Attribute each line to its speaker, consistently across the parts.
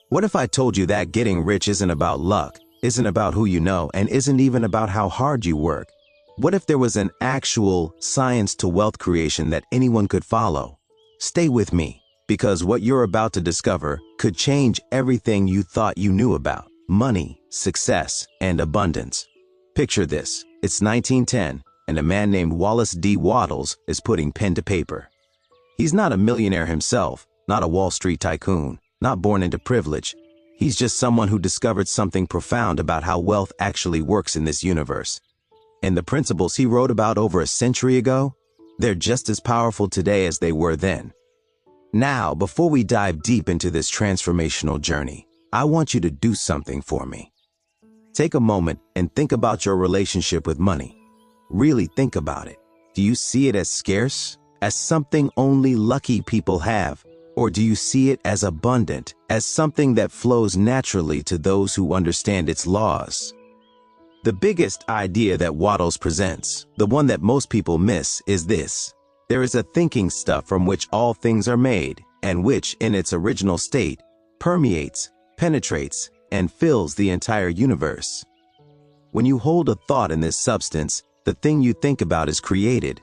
Speaker 1: What if I told you that getting rich isn't about luck, isn't about who you know, and isn't even about how hard you work? What if there was an actual science to wealth creation that anyone could follow? Stay with me, because what you're about to discover could change everything you thought you knew about money, success, and abundance. Picture this. It's 1910, and a man named Wallace D. Wattles is putting pen to paper. He's not a millionaire himself, not a Wall Street tycoon, not born into privilege. He's just someone who discovered something profound about how wealth actually works in this universe. And the principles he wrote about over a century ago, they're just as powerful today as they were then. Now, before we dive deep into this transformational journey, I want you to do something for me. Take a moment and think about your relationship with money. Really think about it. Do you see it as scarce, as something only lucky people have? Or do you see it as abundant, as something that flows naturally to those who understand its laws? The biggest idea that Wattles presents, the one that most people miss, is this. There is a thinking stuff from which all things are made, and which, in its original state, permeates, penetrates, and fills the entire universe. When you hold a thought in this substance, the thing you think about is created.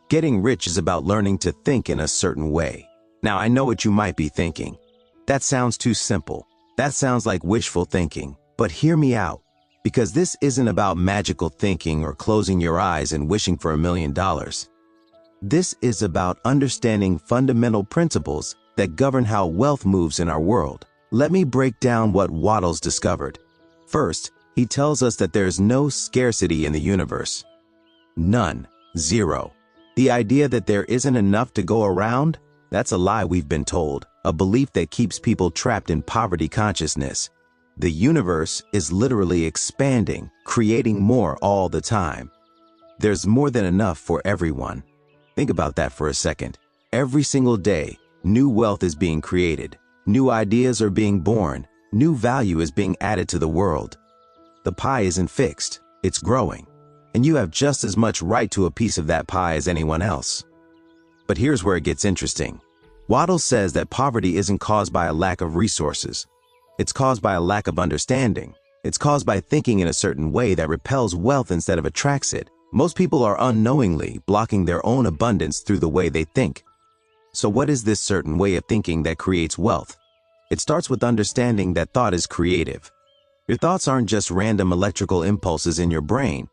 Speaker 1: Getting rich is about learning to think in a certain way. Now, I know what you might be thinking. That sounds too simple. That sounds like wishful thinking. But hear me out, because this isn't about magical thinking or closing your eyes and wishing for $1 million. This is about understanding fundamental principles that govern how wealth moves in our world. Let me break down what Wattles discovered. First, he tells us that there's no scarcity in the universe. None. Zero. The idea that there isn't enough to go around? That's a lie we've been told, a belief that keeps people trapped in poverty consciousness. The universe is literally expanding, creating more all the time. There's more than enough for everyone. Think about that for a second. Every single day, new wealth is being created. New ideas are being born. New value is being added to the world. The pie isn't fixed. It's growing. And you have just as much right to a piece of that pie as anyone else. But here's where it gets interesting. Wattles says that poverty isn't caused by a lack of resources. It's caused by a lack of understanding. It's caused by thinking in a certain way that repels wealth instead of attracts it. Most people are unknowingly blocking their own abundance through the way they think. So what is this certain way of thinking that creates wealth? It starts with understanding that thought is creative. Your thoughts aren't just random electrical impulses in your brain.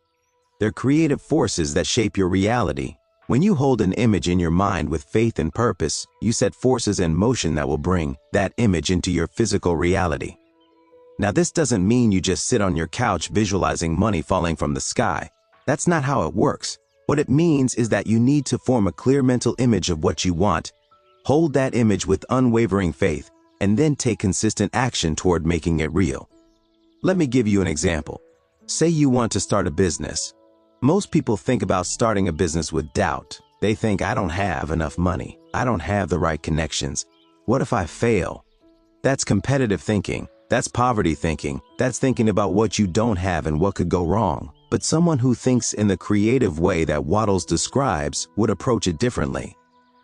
Speaker 1: They're creative forces that shape your reality. When you hold an image in your mind with faith and purpose, you set forces in motion that will bring that image into your physical reality. Now, this doesn't mean you just sit on your couch visualizing money falling from the sky. That's not how it works. What it means is that you need to form a clear mental image of what you want. Hold that image with unwavering faith, and then take consistent action toward making it real. Let me give you an example. Say you want to start a business. Most people think about starting a business with doubt. They think, I don't have enough money. I don't have the right connections. What if I fail? That's competitive thinking. That's poverty thinking. That's thinking about what you don't have and what could go wrong. But someone who thinks in the creative way that Wattles describes would approach it differently.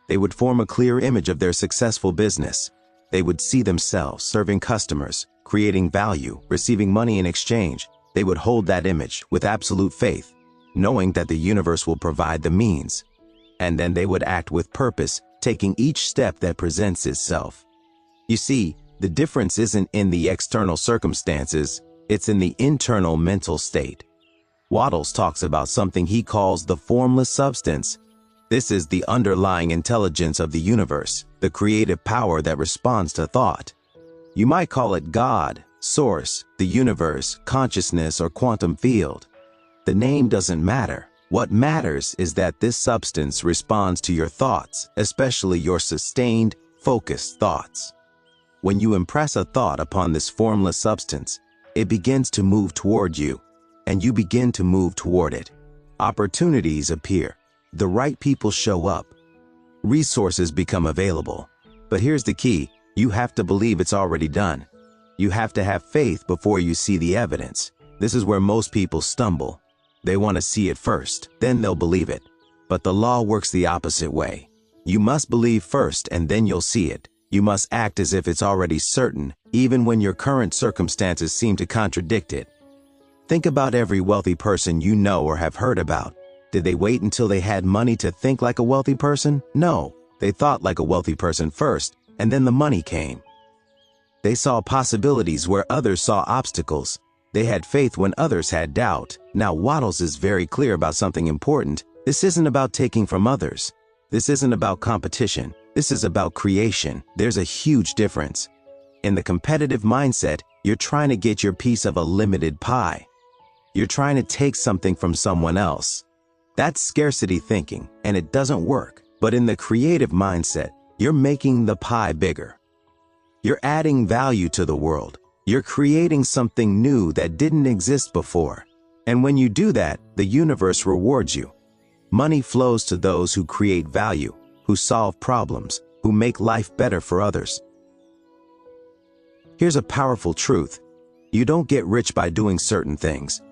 Speaker 1: They would form a clear image of their successful business. They would see themselves serving customers, creating value, receiving money in exchange. They would hold that image with absolute faith, knowing that the universe will provide the means. And then they would act with purpose, taking each step that presents itself. You see, the difference isn't in the external circumstances, it's in the internal mental state. Wattles talks about something he calls the formless substance. This is the underlying intelligence of the universe, the creative power that responds to thought. You might call it God, source, the universe, consciousness, or quantum field. The name doesn't matter. What matters is that this substance responds to your thoughts, especially your sustained, focused thoughts. When you impress a thought upon this formless substance, it begins to move toward you, and you begin to move toward it. Opportunities appear. The right people show up. Resources become available. But here's the key. You have to believe it's already done. You have to have faith before you see the evidence. This is where most people stumble. They want to see it first, then they'll believe it. But the law works the opposite way. You must believe first and then you'll see it. You must act as if it's already certain, even when your current circumstances seem to contradict it. Think about every wealthy person you know or have heard about. Did they wait until they had money to think like a wealthy person? No, they thought like a wealthy person first, and then the money came. They saw possibilities where others saw obstacles. They had faith when others had doubt. Now Wattles is very clear about something important. This isn't about taking from others. This isn't about competition. This is about creation. There's a huge difference. In the competitive mindset, you're trying to get your piece of a limited pie. You're trying to take something from someone else. That's scarcity thinking, and it doesn't work. But in the creative mindset, you're making the pie bigger. You're adding value to the world. You're creating something new that didn't exist before. And when you do that, the universe rewards you. Money flows to those who create value, who solve problems, who make life better for others. Here's a powerful truth. You don't get rich by doing certain things.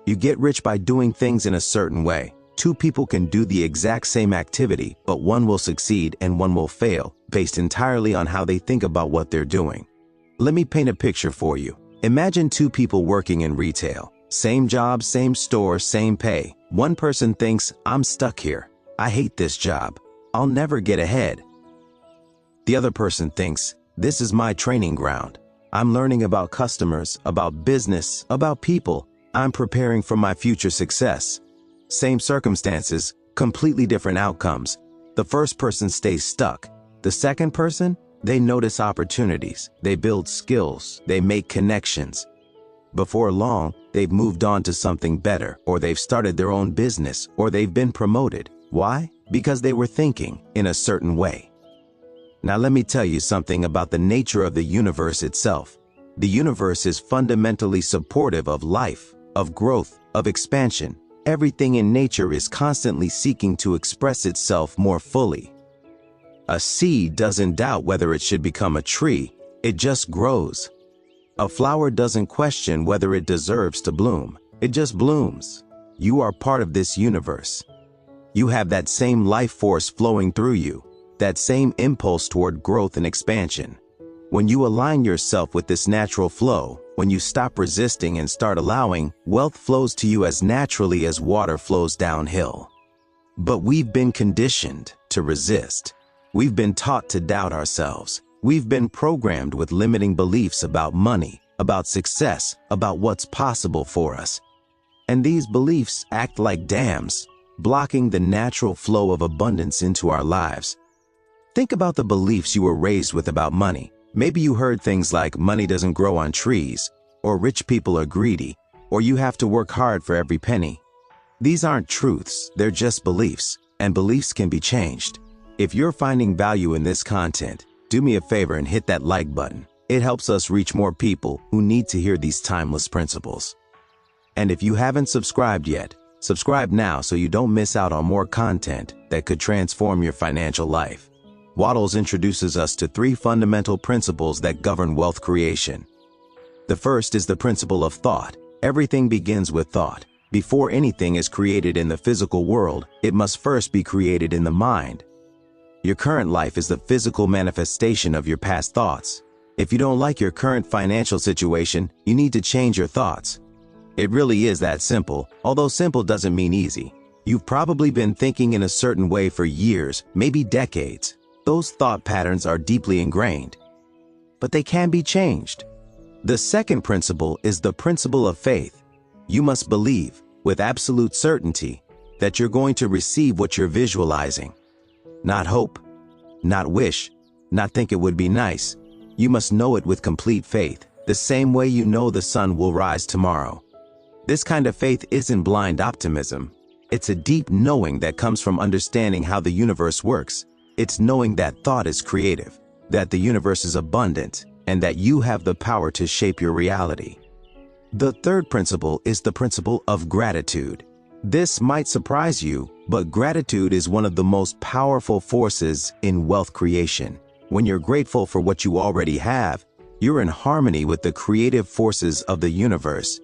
Speaker 1: You get rich by doing things in a certain way. Two people can do the exact same activity, but one will succeed and one will fail, based entirely on how they think about what they're doing. Let me paint a picture for you. Imagine two people working in retail. Same job, same store, same pay. One person thinks, I'm stuck here. I hate this job. I'll never get ahead. The other person thinks, this is my training ground. I'm learning about customers, about business, about people. I'm preparing for my future success. Same circumstances, completely different outcomes. The first person stays stuck. The second person, they notice opportunities. They build skills. They make connections. Before long, they've moved on to something better, or they've started their own business, or they've been promoted. Why? Because they were thinking in a certain way. Now let me tell you something about the nature of the universe itself. The universe is fundamentally supportive of life, of growth, of expansion. Everything in nature is constantly seeking to express itself more fully. A seed doesn't doubt whether it should become a tree, it just grows. A flower doesn't question whether it deserves to bloom, it just blooms. You are part of this universe. You have that same life force flowing through you, that same impulse toward growth and expansion. When you align yourself with this natural flow, when you stop resisting and start allowing, wealth flows to you as naturally as water flows downhill. But we've been conditioned to resist. We've been taught to doubt ourselves. We've been programmed with limiting beliefs about money, about success, about what's possible for us. And these beliefs act like dams, blocking the natural flow of abundance into our lives. Think about the beliefs you were raised with about money. Maybe you heard things like money doesn't grow on trees, or rich people are greedy, or you have to work hard for every penny. These aren't truths, they're just beliefs, and beliefs can be changed. If you're finding value in this content, do me a favor and hit that like button. It helps us reach more people who need to hear these timeless principles. And if you haven't subscribed yet, subscribe now so you don't miss out on more content that could transform your financial life. Wattles introduces us to 3 fundamental principles that govern wealth creation. The first is the principle of thought. Everything begins with thought. Before anything is created in the physical world, it must first be created in the mind. Your current life is the physical manifestation of your past thoughts. If you don't like your current financial situation, you need to change your thoughts. It really is that simple, although simple doesn't mean easy. You've probably been thinking in a certain way for years, maybe decades. Those thought patterns are deeply ingrained, but they can be changed. The second principle is the principle of faith. You must believe, with absolute certainty, that you're going to receive what you're visualizing. Not hope, not wish, not think it would be nice. You must know it with complete faith, the same way you know the sun will rise tomorrow. This kind of faith isn't blind optimism. It's a deep knowing that comes from understanding how the universe works. It's knowing that thought is creative, that the universe is abundant, and that you have the power to shape your reality. The third principle is the principle of gratitude. This might surprise you, but gratitude is one of the most powerful forces in wealth creation. When you're grateful for what you already have, you're in harmony with the creative forces of the universe.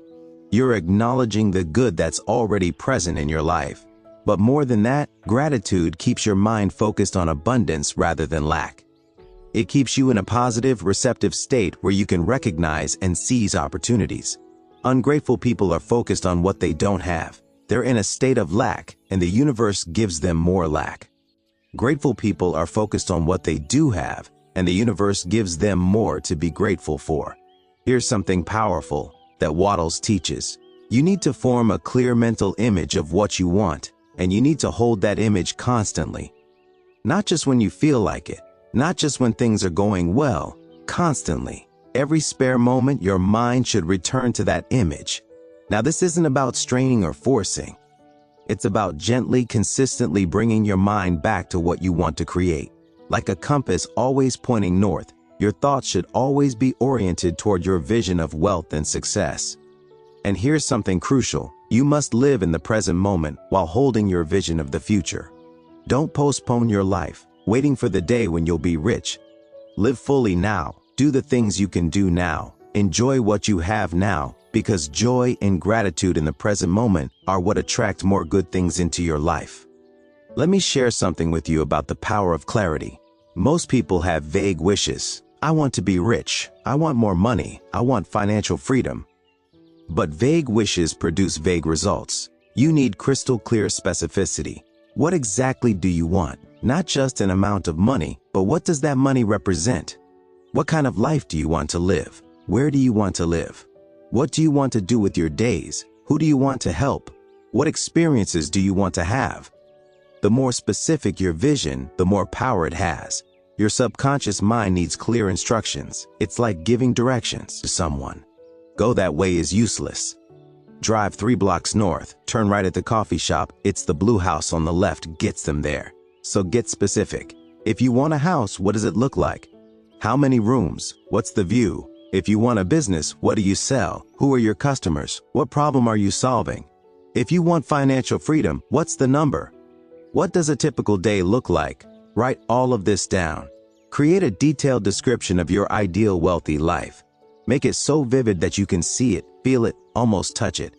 Speaker 1: You're acknowledging the good that's already present in your life. But more than that, gratitude keeps your mind focused on abundance rather than lack. It keeps you in a positive, receptive state where you can recognize and seize opportunities. Ungrateful people are focused on what they don't have. They're in a state of lack, and the universe gives them more lack. Grateful people are focused on what they do have, and the universe gives them more to be grateful for. Here's something powerful that Wattles teaches. You need to form a clear mental image of what you want, and you need to hold that image constantly. Not just when you feel like it, not just when things are going well, constantly. Every spare moment, your mind should return to that image. Now, this isn't about straining or forcing. It's about gently, consistently bringing your mind back to what you want to create. Like a compass always pointing north, your thoughts should always be oriented toward your vision of wealth and success. And here's something crucial. You must live in the present moment while holding your vision of the future. Don't postpone your life, waiting for the day when you'll be rich. Live fully now. Do the things you can do now. Enjoy what you have now, because joy and gratitude in the present moment are what attract more good things into your life. Let me share something with you about the power of clarity. Most people have vague wishes. I want to be rich. I want more money. I want financial freedom. But vague wishes produce vague results. You need crystal clear specificity. What exactly do you want? Not just an amount of money, but what does that money represent? What kind of life do you want to live? Where do you want to live? What do you want to do with your days? Who do you want to help? What experiences do you want to have? The more specific your vision, the more power it has. Your subconscious mind needs clear instructions. It's like giving directions to someone. Go that way is useless. Drive 3 blocks north, turn right at the coffee shop. It's the blue house on the left gets them there. So get specific. If you want a house, what does it look like? How many rooms? What's the view? If you want a business, what do you sell? Who are your customers? What problem are you solving? If you want financial freedom, what's the number? What does a typical day look like? Write all of this down. Create a detailed description of your ideal wealthy life. Make it so vivid that you can see it, feel it, almost touch it.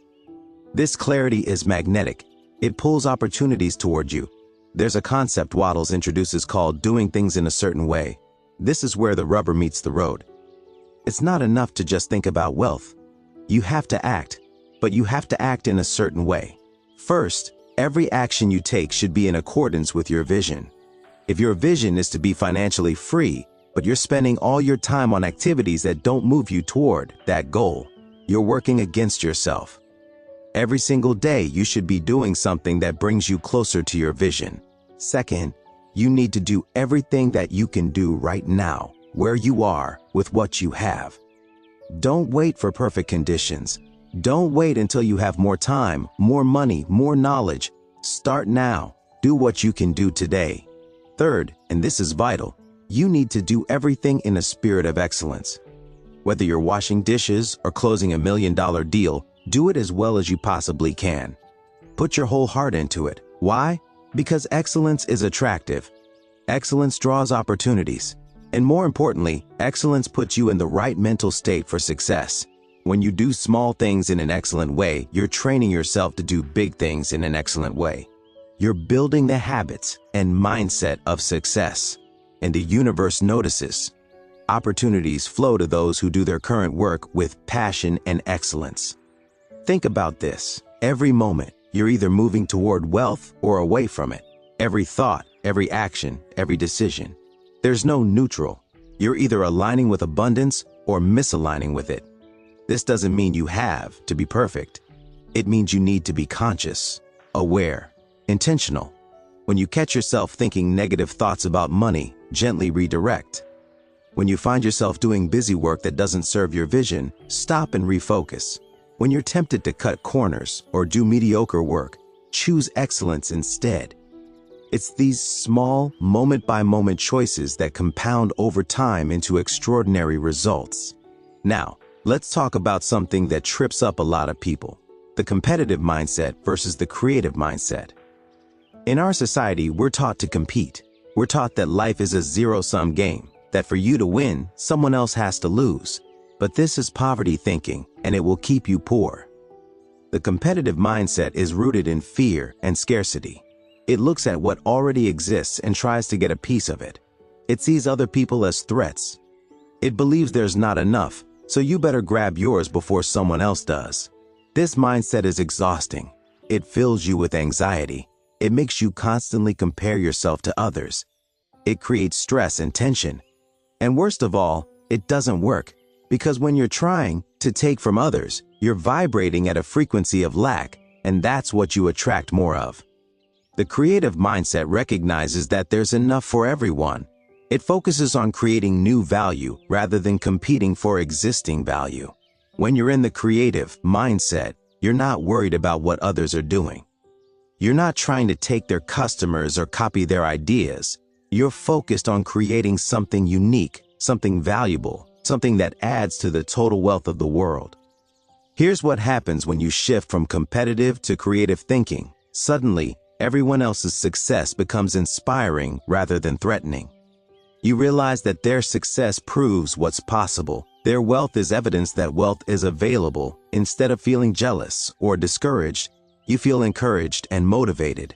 Speaker 1: This clarity is magnetic. It pulls opportunities toward you. There's a concept Wattles introduces called doing things in a certain way. This is where the rubber meets the road. It's not enough to just think about wealth. You have to act, but you have to act in a certain way. First, every action you take should be in accordance with your vision. If your vision is to be financially free, but you're spending all your time on activities that don't move you toward that goal, you're working against yourself. Every single day, you should be doing something that brings you closer to your vision. Second, you need to do everything that you can do right now, where you are, with what you have. Don't wait for perfect conditions. Don't wait until you have more time, more money, more knowledge. Start now. Do what you can do today. Third, and this is vital, you need to do everything in a spirit of excellence. Whether you're washing dishes or closing $1 million deal, do it as well as you possibly can. Put your whole heart into it. Why? Because excellence is attractive. Excellence draws opportunities. And more importantly, excellence puts you in the right mental state for success. When you do small things in an excellent way, you're training yourself to do big things in an excellent way. You're building the habits and mindset of success. And the universe notices. Opportunities flow to those who do their current work with passion and excellence. Think about this. Every moment, you're either moving toward wealth or away from it. Every thought, every action, every decision. There's no neutral. You're either aligning with abundance or misaligning with it. This doesn't mean you have to be perfect. It means you need to be conscious, aware, intentional. When you catch yourself thinking negative thoughts about money, gently redirect. When you find yourself doing busy work that doesn't serve your vision, stop and refocus. When you're tempted to cut corners or do mediocre work, choose excellence instead. It's these small, moment-by-moment choices that compound over time into extraordinary results. Now, let's talk about something that trips up a lot of people: the competitive mindset versus the creative mindset. In our society, we're taught to compete. We're taught that life is a zero-sum game, that for you to win, someone else has to lose. But this is poverty thinking, and it will keep you poor. The competitive mindset is rooted in fear and scarcity. It looks at what already exists and tries to get a piece of it. It sees other people as threats. It believes there's not enough, so you better grab yours before someone else does. This mindset is exhausting. It fills you with anxiety. It makes you constantly compare yourself to others. It creates stress and tension. And worst of all, it doesn't work, because when you're trying to take from others, you're vibrating at a frequency of lack, and that's what you attract more of. The creative mindset recognizes that there's enough for everyone. It focuses on creating new value rather than competing for existing value. When you're in the creative mindset, you're not worried about what others are doing. You're not trying to take their customers or copy their ideas. You're focused on creating something unique, something valuable, something that adds to the total wealth of the world. Here's what happens when you shift from competitive to creative thinking. Suddenly, everyone else's success becomes inspiring rather than threatening. You realize that their success proves what's possible. Their wealth is evidence that wealth is available. Instead of feeling jealous or discouraged, you feel encouraged and motivated.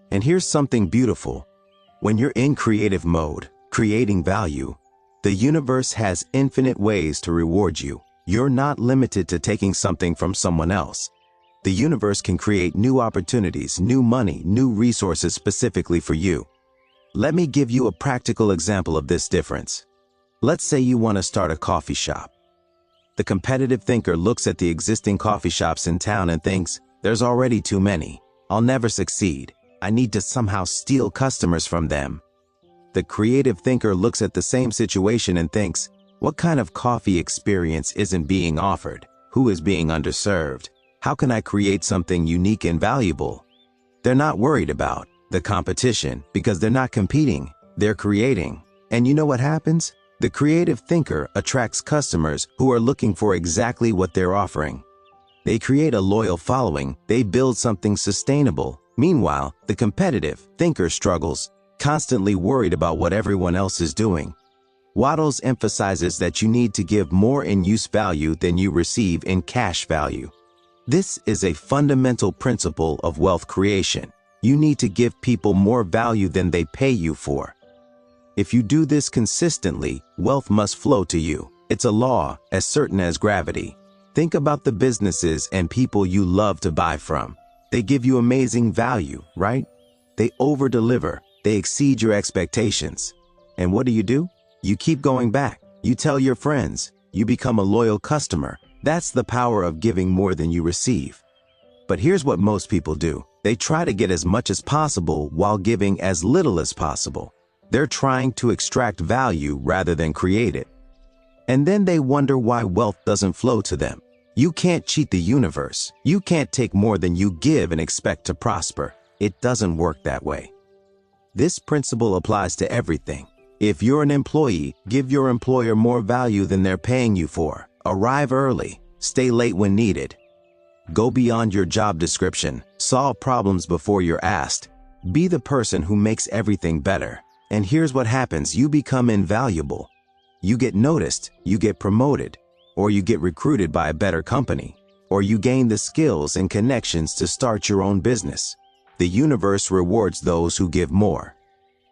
Speaker 1: And here's something beautiful. When you're in creative mode, creating value, the universe has infinite ways to reward you. You're not limited to taking something from someone else. The universe can create new opportunities, new money, new resources specifically for you. Let me give you a practical example of this difference. Let's say you want to start a coffee shop. The competitive thinker looks at the existing coffee shops in town and thinks, there's already too many. I'll never succeed. I need to somehow steal customers from them. The creative thinker looks at the same situation and thinks, what kind of coffee experience isn't being offered? Who is being underserved? How can I create something unique and valuable? They're not worried about the competition because they're not competing, they're creating. And you know what happens? The creative thinker attracts customers who are looking for exactly what they're offering. They create a loyal following, they build something sustainable. Meanwhile, the competitive thinker struggles, constantly worried about what everyone else is doing. Wattles emphasizes that you need to give more in use value than you receive in cash value. This is a fundamental principle of wealth creation. You need to give people more value than they pay you for. If you do this consistently, wealth must flow to you. It's a law as certain as gravity. Think about the businesses and people you love to buy from. They give you amazing value, right? They over-deliver. They exceed your expectations. And what do? You keep going back. You tell your friends. You become a loyal customer. That's the power of giving more than you receive. But here's what most people do. They try to get as much as possible while giving as little as possible. They're trying to extract value rather than create it. And then they wonder why wealth doesn't flow to them. You can't cheat the universe. You can't take more than you give and expect to prosper. It doesn't work that way. This principle applies to everything. If you're an employee, give your employer more value than they're paying you for. Arrive early. Stay late when needed. Go beyond your job description. Solve problems before you're asked. Be the person who makes everything better. And here's what happens. You become invaluable. You get noticed, you get promoted, or you get recruited by a better company, or you gain the skills and connections to start your own business. The universe rewards those who give more.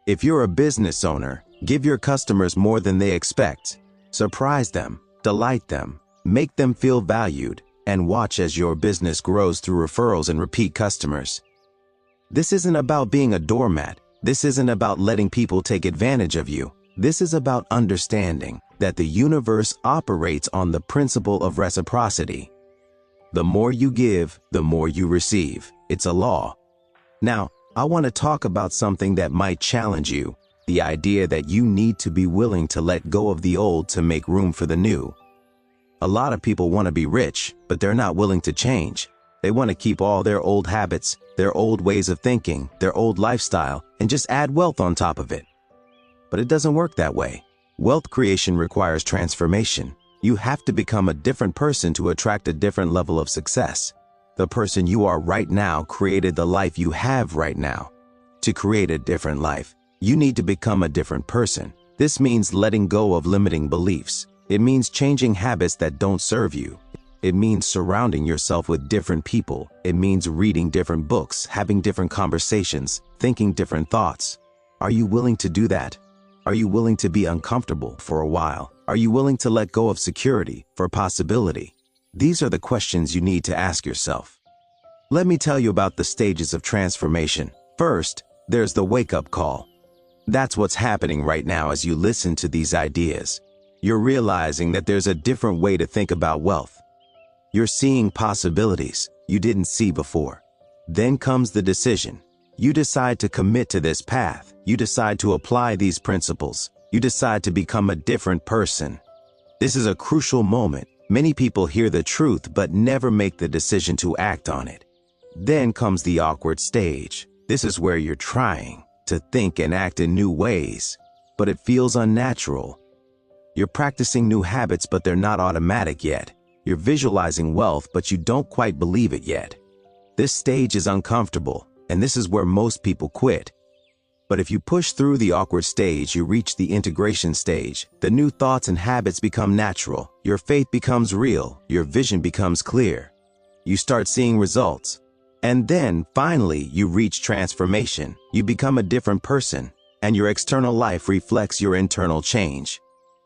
Speaker 1: If you're a business owner, give your customers more than they expect. Surprise them, delight them, make them feel valued, and watch as your business grows through referrals and repeat customers. This isn't about being a doormat. This isn't about letting people take advantage of you. This is about understanding that the universe operates on the principle of reciprocity. The more you give, the more you receive. It's a law. Now, I want to talk about something that might challenge you, the idea that you need to be willing to let go of the old to make room for the new. A lot of people want to be rich, but they're not willing to change. They want to keep all their old habits, their old ways of thinking, their old lifestyle, and just add wealth on top of it. But it doesn't work that way. Wealth creation requires transformation. You have to become a different person to attract a different level of success. The person you are right now created the life you have right now. To create a different life, you need to become a different person. This means letting go of limiting beliefs. It means changing habits that don't serve you. It means surrounding yourself with different people. It means reading different books, having different conversations, thinking different thoughts. Are you willing to do that? Are you willing to be uncomfortable for a while? Are you willing to let go of security for possibility? These are the questions you need to ask yourself. Let me tell you about the stages of transformation. First, there's the wake-up call. That's what's happening right now as you listen to these ideas. You're realizing that there's a different way to think about wealth. You're seeing possibilities you didn't see before. Then comes the decision. You decide to commit to this path. You decide to apply these principles. You decide to become a different person. This is a crucial moment. Many people hear the truth but never make the decision to act on it. Then comes the awkward stage. This is where you're trying to think and act in new ways, but it feels unnatural. You're practicing new habits, but they're not automatic yet. You're visualizing wealth, but you don't quite believe it yet. This stage is uncomfortable, and this is where most people quit. But if you push through the awkward stage, you reach the integration stage. The new thoughts and habits become natural. Your faith becomes real. Your vision becomes clear. You start seeing results. And then, finally, you reach transformation. You become a different person, and your external life reflects your internal change.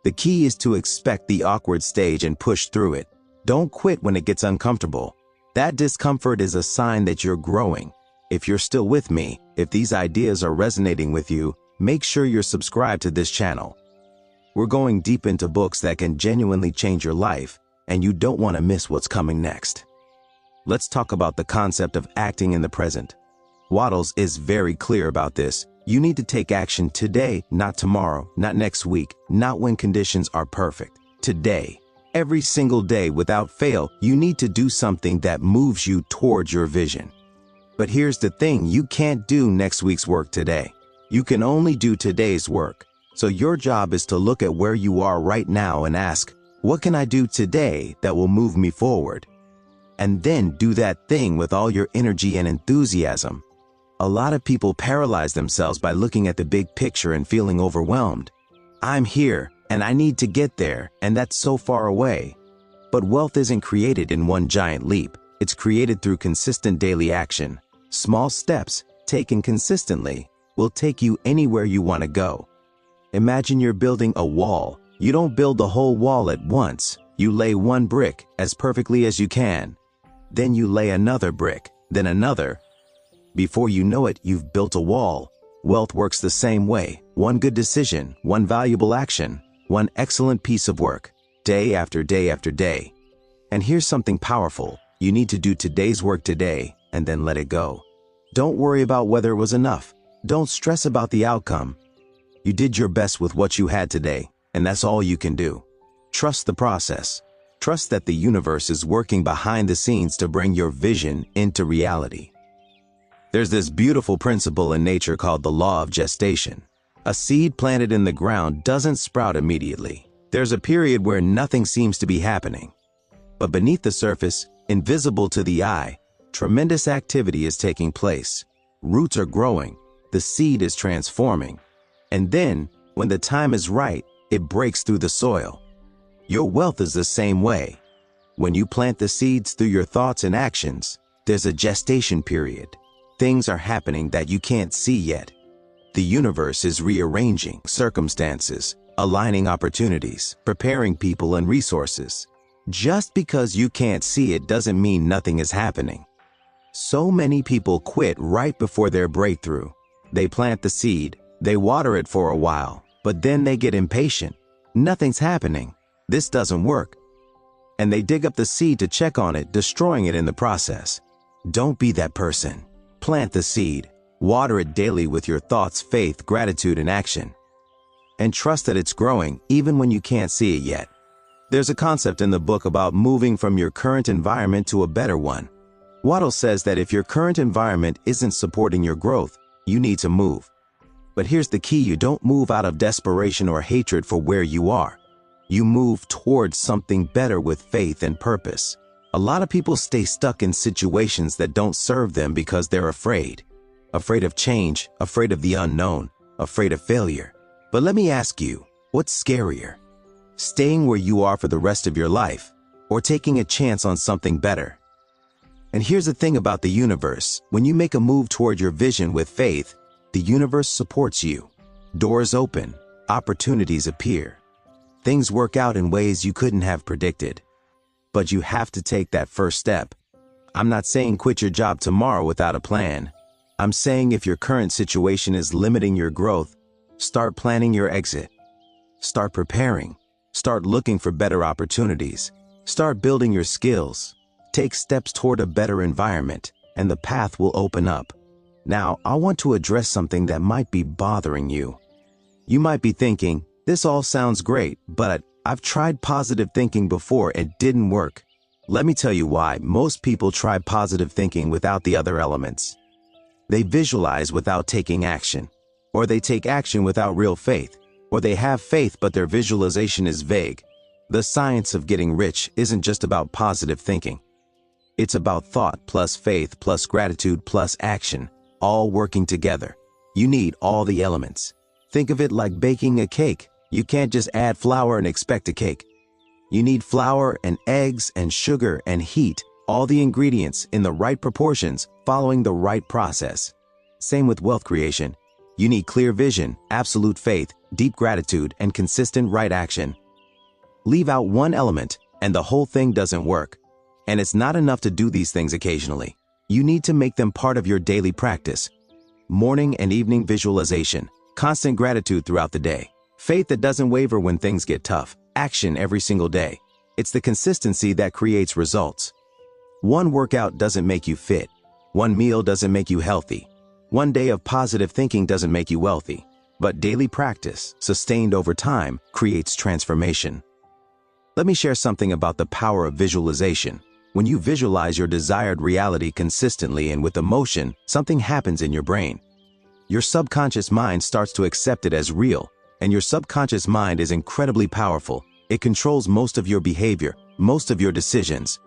Speaker 1: The key is to expect the awkward stage and push through it. Don't quit when it gets uncomfortable. That discomfort is a sign that you're growing. If you're still with me, if these ideas are resonating with you, make sure you're subscribed to this channel. We're going deep into books that can genuinely change your life, and you don't want to miss what's coming next. Let's talk about the concept of acting in the present. Wattles is very clear about this. You need to take action today, not tomorrow, not next week, not when conditions are perfect. Today. Every single day without fail, you need to do something that moves you towards your vision. But here's the thing, you can't do next week's work today. You can only do today's work. So your job is to look at where you are right now and ask, what can I do today that will move me forward? And then do that thing with all your energy and enthusiasm. A lot of people paralyze themselves by looking at the big picture and feeling overwhelmed. I'm here, and I need to get there, and that's so far away. But wealth isn't created in one giant leap. It's created through consistent daily action. Small steps, taken consistently, will take you anywhere you want to go. Imagine you're building a wall. You don't build the whole wall at once. You lay one brick as perfectly as you can. Then you lay another brick, then another. Before you know it, you've built a wall. Wealth works the same way. One good decision, one valuable action, one excellent piece of work, day after day after day. And here's something powerful. You need to do today's work today, and then let it go. Don't worry about whether it was enough. Don't stress about the outcome. You did your best with what you had today, and that's all you can do. Trust the process. Trust that the universe is working behind the scenes to bring your vision into reality. There's this beautiful principle in nature called the law of gestation. A seed planted in the ground doesn't sprout immediately. There's a period where nothing seems to be happening. But beneath the surface, invisible to the eye, tremendous activity is taking place. Roots are growing. The seed is transforming. And then, when the time is right, it breaks through the soil. Your wealth is the same way. When you plant the seeds through your thoughts and actions, there's a gestation period. Things are happening that you can't see yet. The universe is rearranging circumstances, aligning opportunities, preparing people and resources. Just because you can't see it doesn't mean nothing is happening. So many people quit right before their breakthrough. They plant the seed, they water it for a while, but then they get impatient. Nothing's happening. This doesn't work. And they dig up the seed to check on it, destroying it in the process. Don't be that person. Plant the seed. Water it daily with your thoughts, faith, gratitude, and action. And trust that it's growing even when you can't see it yet. There's a concept in the book about moving from your current environment to a better one. Wattles says that if your current environment isn't supporting your growth, you need to move. But here's the key, you don't move out of desperation or hatred for where you are. You move towards something better with faith and purpose. A lot of people stay stuck in situations that don't serve them because they're afraid. Afraid of change, afraid of the unknown, afraid of failure. But let me ask you, what's scarier? Staying where you are for the rest of your life, or taking a chance on something better? And here's the thing about the universe. When you make a move toward your vision with faith, the universe supports you. Doors open, Opportunities appear. Things work out in ways you couldn't have predicted. But you have to take that first step. I'm not saying quit your job tomorrow without a plan. I'm saying if your current situation is limiting your growth, start planning your exit. Start preparing. Start looking for better opportunities. Start building your skills. Take steps toward a better environment, and the path will open up. Now, I want to address something that might be bothering you. You might be thinking, this all sounds great, but I've tried positive thinking before and it didn't work. Let me tell you why most people try positive thinking without the other elements. They visualize without taking action, or they take action without real faith, or they have faith but their visualization is vague. The science of getting rich isn't just about positive thinking. It's about thought plus faith plus gratitude plus action, all working together. You need all the elements. Think of it like baking a cake. You can't just add flour and expect a cake. You need flour and eggs and sugar and heat, all the ingredients in the right proportions, following the right process. Same with wealth creation. You need clear vision, absolute faith, deep gratitude, and consistent right action. Leave out one element, and the whole thing doesn't work. And it's not enough to do these things occasionally. You need to make them part of your daily practice. Morning and evening visualization, constant gratitude throughout the day, faith that doesn't waver when things get tough, action every single day. It's the consistency that creates results. One workout doesn't make you fit. One meal doesn't make you healthy. One day of positive thinking doesn't make you wealthy. But daily practice, sustained over time, creates transformation. Let me share something about the power of visualization. When you visualize your desired reality consistently and with emotion, something happens in your brain. Your subconscious mind starts to accept it as real, and your subconscious mind is incredibly powerful. It controls most of your behavior, most of your decisions.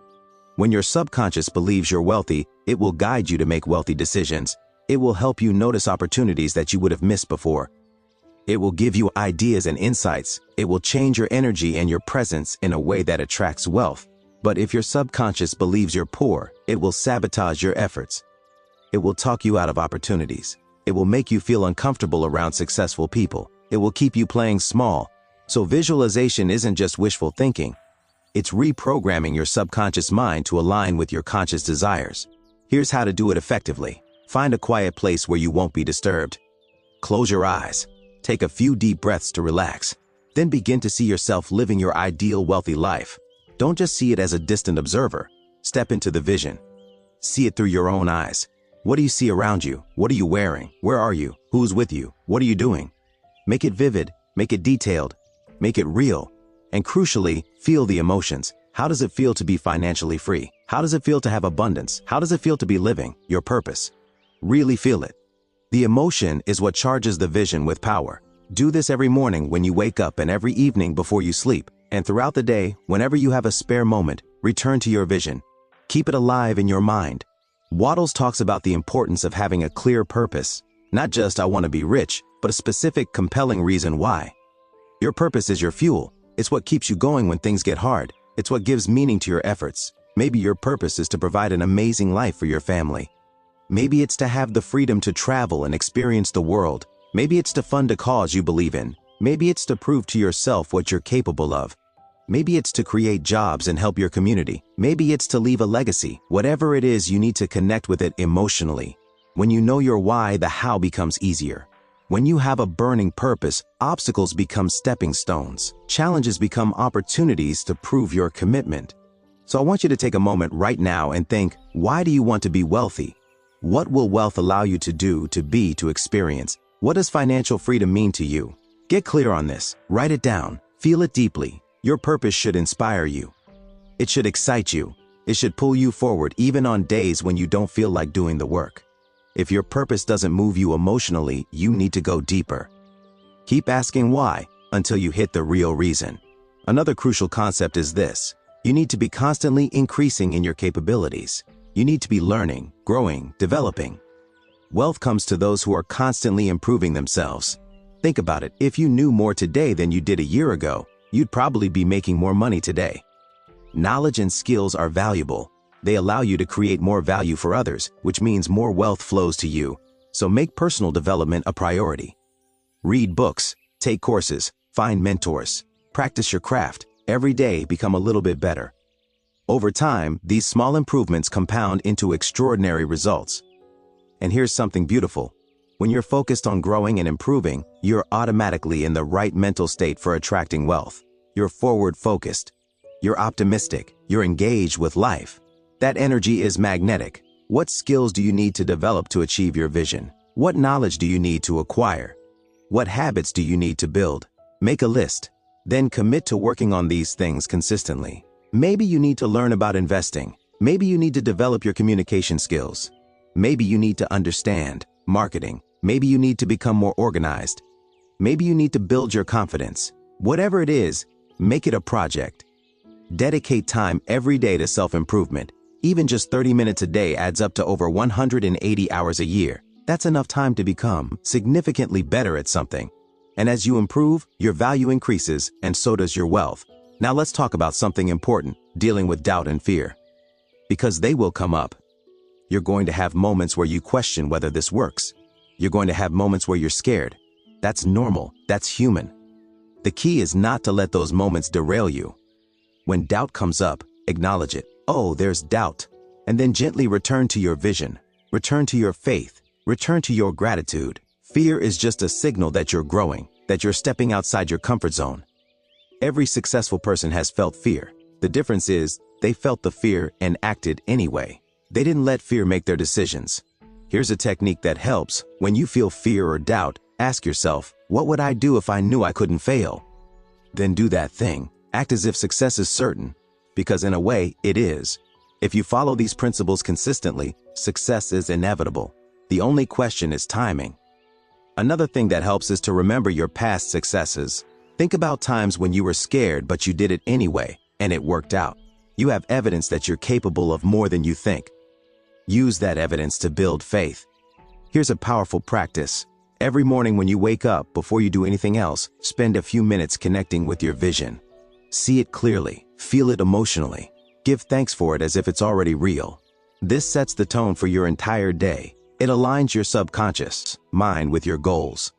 Speaker 1: When your subconscious believes you're wealthy, it will guide you to make wealthy decisions. It will help you notice opportunities that you would have missed before. It will give you ideas and insights. It will change your energy and your presence in a way that attracts wealth. But if your subconscious believes you're poor, it will sabotage your efforts. It will talk you out of opportunities. It will make you feel uncomfortable around successful people. It will keep you playing small. So visualization isn't just wishful thinking. It's reprogramming your subconscious mind to align with your conscious desires. Here's how to do it effectively. Find a quiet place where you won't be disturbed. Close your eyes. Take a few deep breaths to relax. Then begin to see yourself living your ideal wealthy life. Don't just see it as a distant observer. Step into the vision. See it through your own eyes. What do you see around you? What are you wearing? Where are you? Who's with you? What are you doing? Make it vivid, make it detailed, make it real, and crucially, feel the emotions. How does it feel to be financially free? How does it feel to have abundance? How does it feel to be living your purpose? Really feel it. The emotion is what charges the vision with power. Do this every morning when you wake up and every evening before you sleep. And throughout the day, whenever you have a spare moment, return to your vision. Keep it alive in your mind. Wattles talks about the importance of having a clear purpose. Not just I want to be rich, but a specific, compelling reason why. Your purpose is your fuel. It's what keeps you going when things get hard. It's what gives meaning to your efforts. Maybe your purpose is to provide an amazing life for your family. Maybe it's to have the freedom to travel and experience the world. Maybe it's to fund a cause you believe in. Maybe it's to prove to yourself what you're capable of. Maybe it's to create jobs and help your community. Maybe it's to leave a legacy. Whatever it is, you need to connect with it emotionally. When you know your why, the how becomes easier. When you have a burning purpose, obstacles become stepping stones. Challenges become opportunities to prove your commitment. So I want you to take a moment right now and think, why do you want to be wealthy? What will wealth allow you to do, to be, to experience? What does financial freedom mean to you? Get clear on this. Write it down. Feel it deeply. Your purpose should inspire you. It should excite you. It should pull you forward even on days when you don't feel like doing the work. If your purpose doesn't move you emotionally, you need to go deeper. Keep asking why until you hit the real reason. Another crucial concept is this. You need to be constantly increasing in your capabilities. You need to be learning, growing, developing. Wealth comes to those who are constantly improving themselves. Think about it. If you knew more today than you did a year ago, you'd probably be making more money today. Knowledge and skills are valuable. They allow you to create more value for others, which means more wealth flows to you. So make personal development a priority. Read books, Take courses, find mentors, practice your craft, every day become a little bit better. Over time, these small improvements compound into extraordinary results. And here's something beautiful. When you're focused on growing and improving, you're automatically in the right mental state for attracting wealth. You're forward-focused. You're optimistic. You're engaged with life. That energy is magnetic. What skills do you need to develop to achieve your vision? What knowledge do you need to acquire? What habits do you need to build? Make a list. Then commit to working on these things consistently. Maybe you need to learn about investing. Maybe you need to develop your communication skills. Maybe you need to understand marketing. Maybe you need to become more organized. Maybe you need to build your confidence. Whatever it is, make it a project. Dedicate time every day to self-improvement. Even just 30 minutes a day adds up to over 180 hours a year. That's enough time to become significantly better at something. And as you improve, your value increases, and so does your wealth. Now let's talk about something important, dealing with doubt and fear. Because they will come up. You're going to have moments where you question whether this works. You're going to have moments where you're scared. That's normal. That's human. The key is not to let those moments derail you. When doubt comes up, acknowledge it. Oh, there's doubt. And then gently return to your vision. Return to your faith. Return to your gratitude. Fear is just a signal that you're growing, that you're stepping outside your comfort zone. Every successful person has felt fear. The difference is, they felt the fear and acted anyway. They didn't let fear make their decisions. Here's a technique that helps. When you feel fear or doubt, ask yourself, what would I do if I knew I couldn't fail? Then do that thing. Act as if success is certain, because in a way, it is. If you follow these principles consistently, success is inevitable. The only question is timing. Another thing that helps is to remember your past successes. Think about times when you were scared but you did it anyway, and it worked out. You have evidence that you're capable of more than you think. Use that evidence to build faith. Here's a powerful practice. Every morning when you wake up, before you do anything else, spend a few minutes connecting with your vision. See it clearly, feel it emotionally. Give thanks for it as if it's already real. This sets the tone for your entire day. It aligns your subconscious mind with your goals.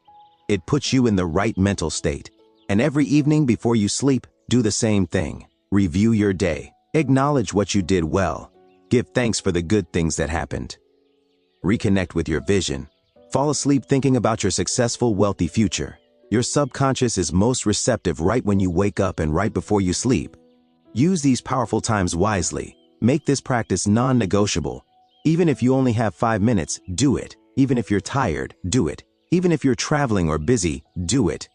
Speaker 1: It puts you in the right mental state. And every evening before you sleep, do the same thing. Review your day. Acknowledge what you did well. Give thanks for the good things that happened. Reconnect with your vision. Fall asleep thinking about your successful, wealthy future. Your subconscious is most receptive right when you wake up and right before you sleep. Use these powerful times wisely. Make this practice non-negotiable. Even if you only have 5 minutes, do it. Even if you're tired, do it. Even if you're traveling or busy, do it.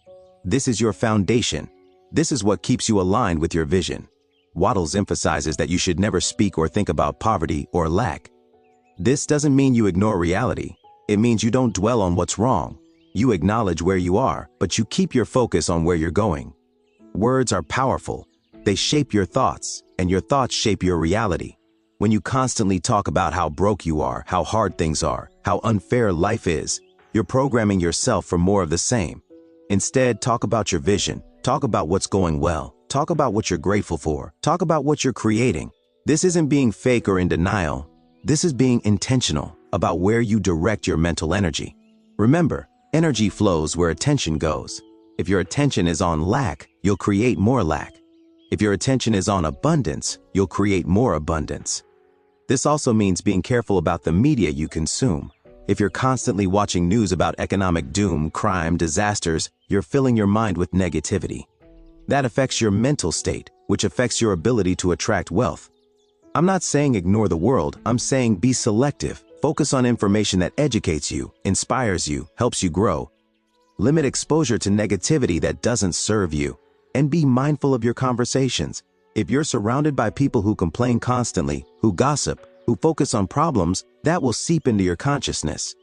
Speaker 1: This is your foundation. This is what keeps you aligned with your vision. Wattles emphasizes that you should never speak or think about poverty or lack. This doesn't mean you ignore reality. It means you don't dwell on what's wrong. You acknowledge where you are, but you keep your focus on where you're going. Words are powerful. They shape your thoughts, and your thoughts shape your reality. When you constantly talk about how broke you are, how hard things are, how unfair life is, you're programming yourself for more of the same. Instead, talk about your vision. Talk about what's going well. Talk about what you're grateful for. Talk about what you're creating. This isn't being fake or in denial. This is being intentional about where you direct your mental energy. Remember, energy flows where attention goes. If your attention is on lack, you'll create more lack. If your attention is on abundance, you'll create more abundance. This also means being careful about the media you consume. If you're constantly watching news about economic doom, crime, disasters, you're filling your mind with negativity. That affects your mental state, which affects your ability to attract wealth. I'm not saying ignore the world, I'm saying be selective. Focus on information that educates you, inspires you, helps you grow. Limit exposure to negativity that doesn't serve you. And be mindful of your conversations. If you're surrounded by people who complain constantly, who gossip, who focus on problems, that will seep into your consciousness.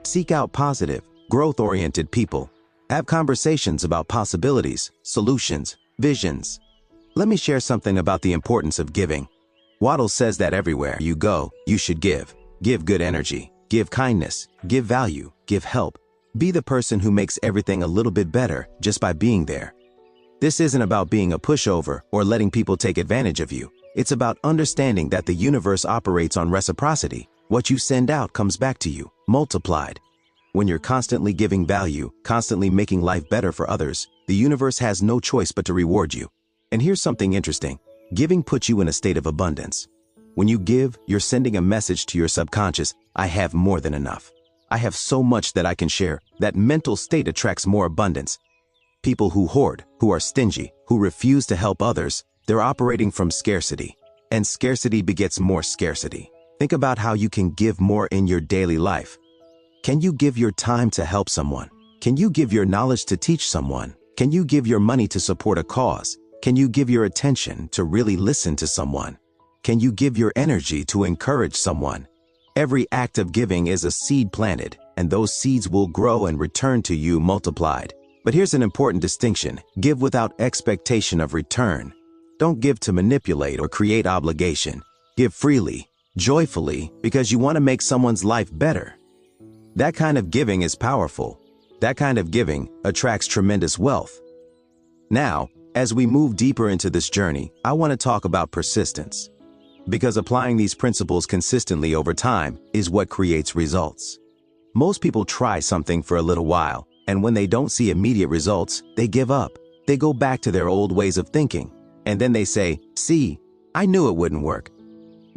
Speaker 1: Seek out positive, growth-oriented people. Have conversations about possibilities, solutions, visions. Let me share something about the importance of giving. Wattles says that everywhere you go, you should give. Give good energy, give kindness, give value, give help. Be the person who makes everything a little bit better just by being there. This isn't about being a pushover or letting people take advantage of you. It's about understanding that the universe operates on reciprocity. What you send out comes back to you, multiplied. When you're constantly giving value, constantly making life better for others, the universe has no choice but to reward you. And here's something interesting. Giving puts you in a state of abundance. When you give, you're sending a message to your subconscious, I have more than enough. I have so much that I can share. That mental state attracts more abundance. People who hoard, who are stingy, who refuse to help others, they're operating from scarcity. And scarcity begets more scarcity. Think about how you can give more in your daily life. Can you give your time to help someone? Can you give your knowledge to teach someone? Can you give your money to support a cause? Can you give your attention to really listen to someone? Can you give your energy to encourage someone? Every act of giving is a seed planted, and those seeds will grow and return to you multiplied. But here's an important distinction. Give without expectation of return. Don't give to manipulate or create obligation. Give freely, joyfully, because you want to make someone's life better. That kind of giving is powerful. That kind of giving attracts tremendous wealth. Now, as we move deeper into this journey, I want to talk about persistence. Because applying these principles consistently over time is what creates results. Most people try something for a little while, and when they don't see immediate results, they give up. They go back to their old ways of thinking, and then they say, see, I knew it wouldn't work.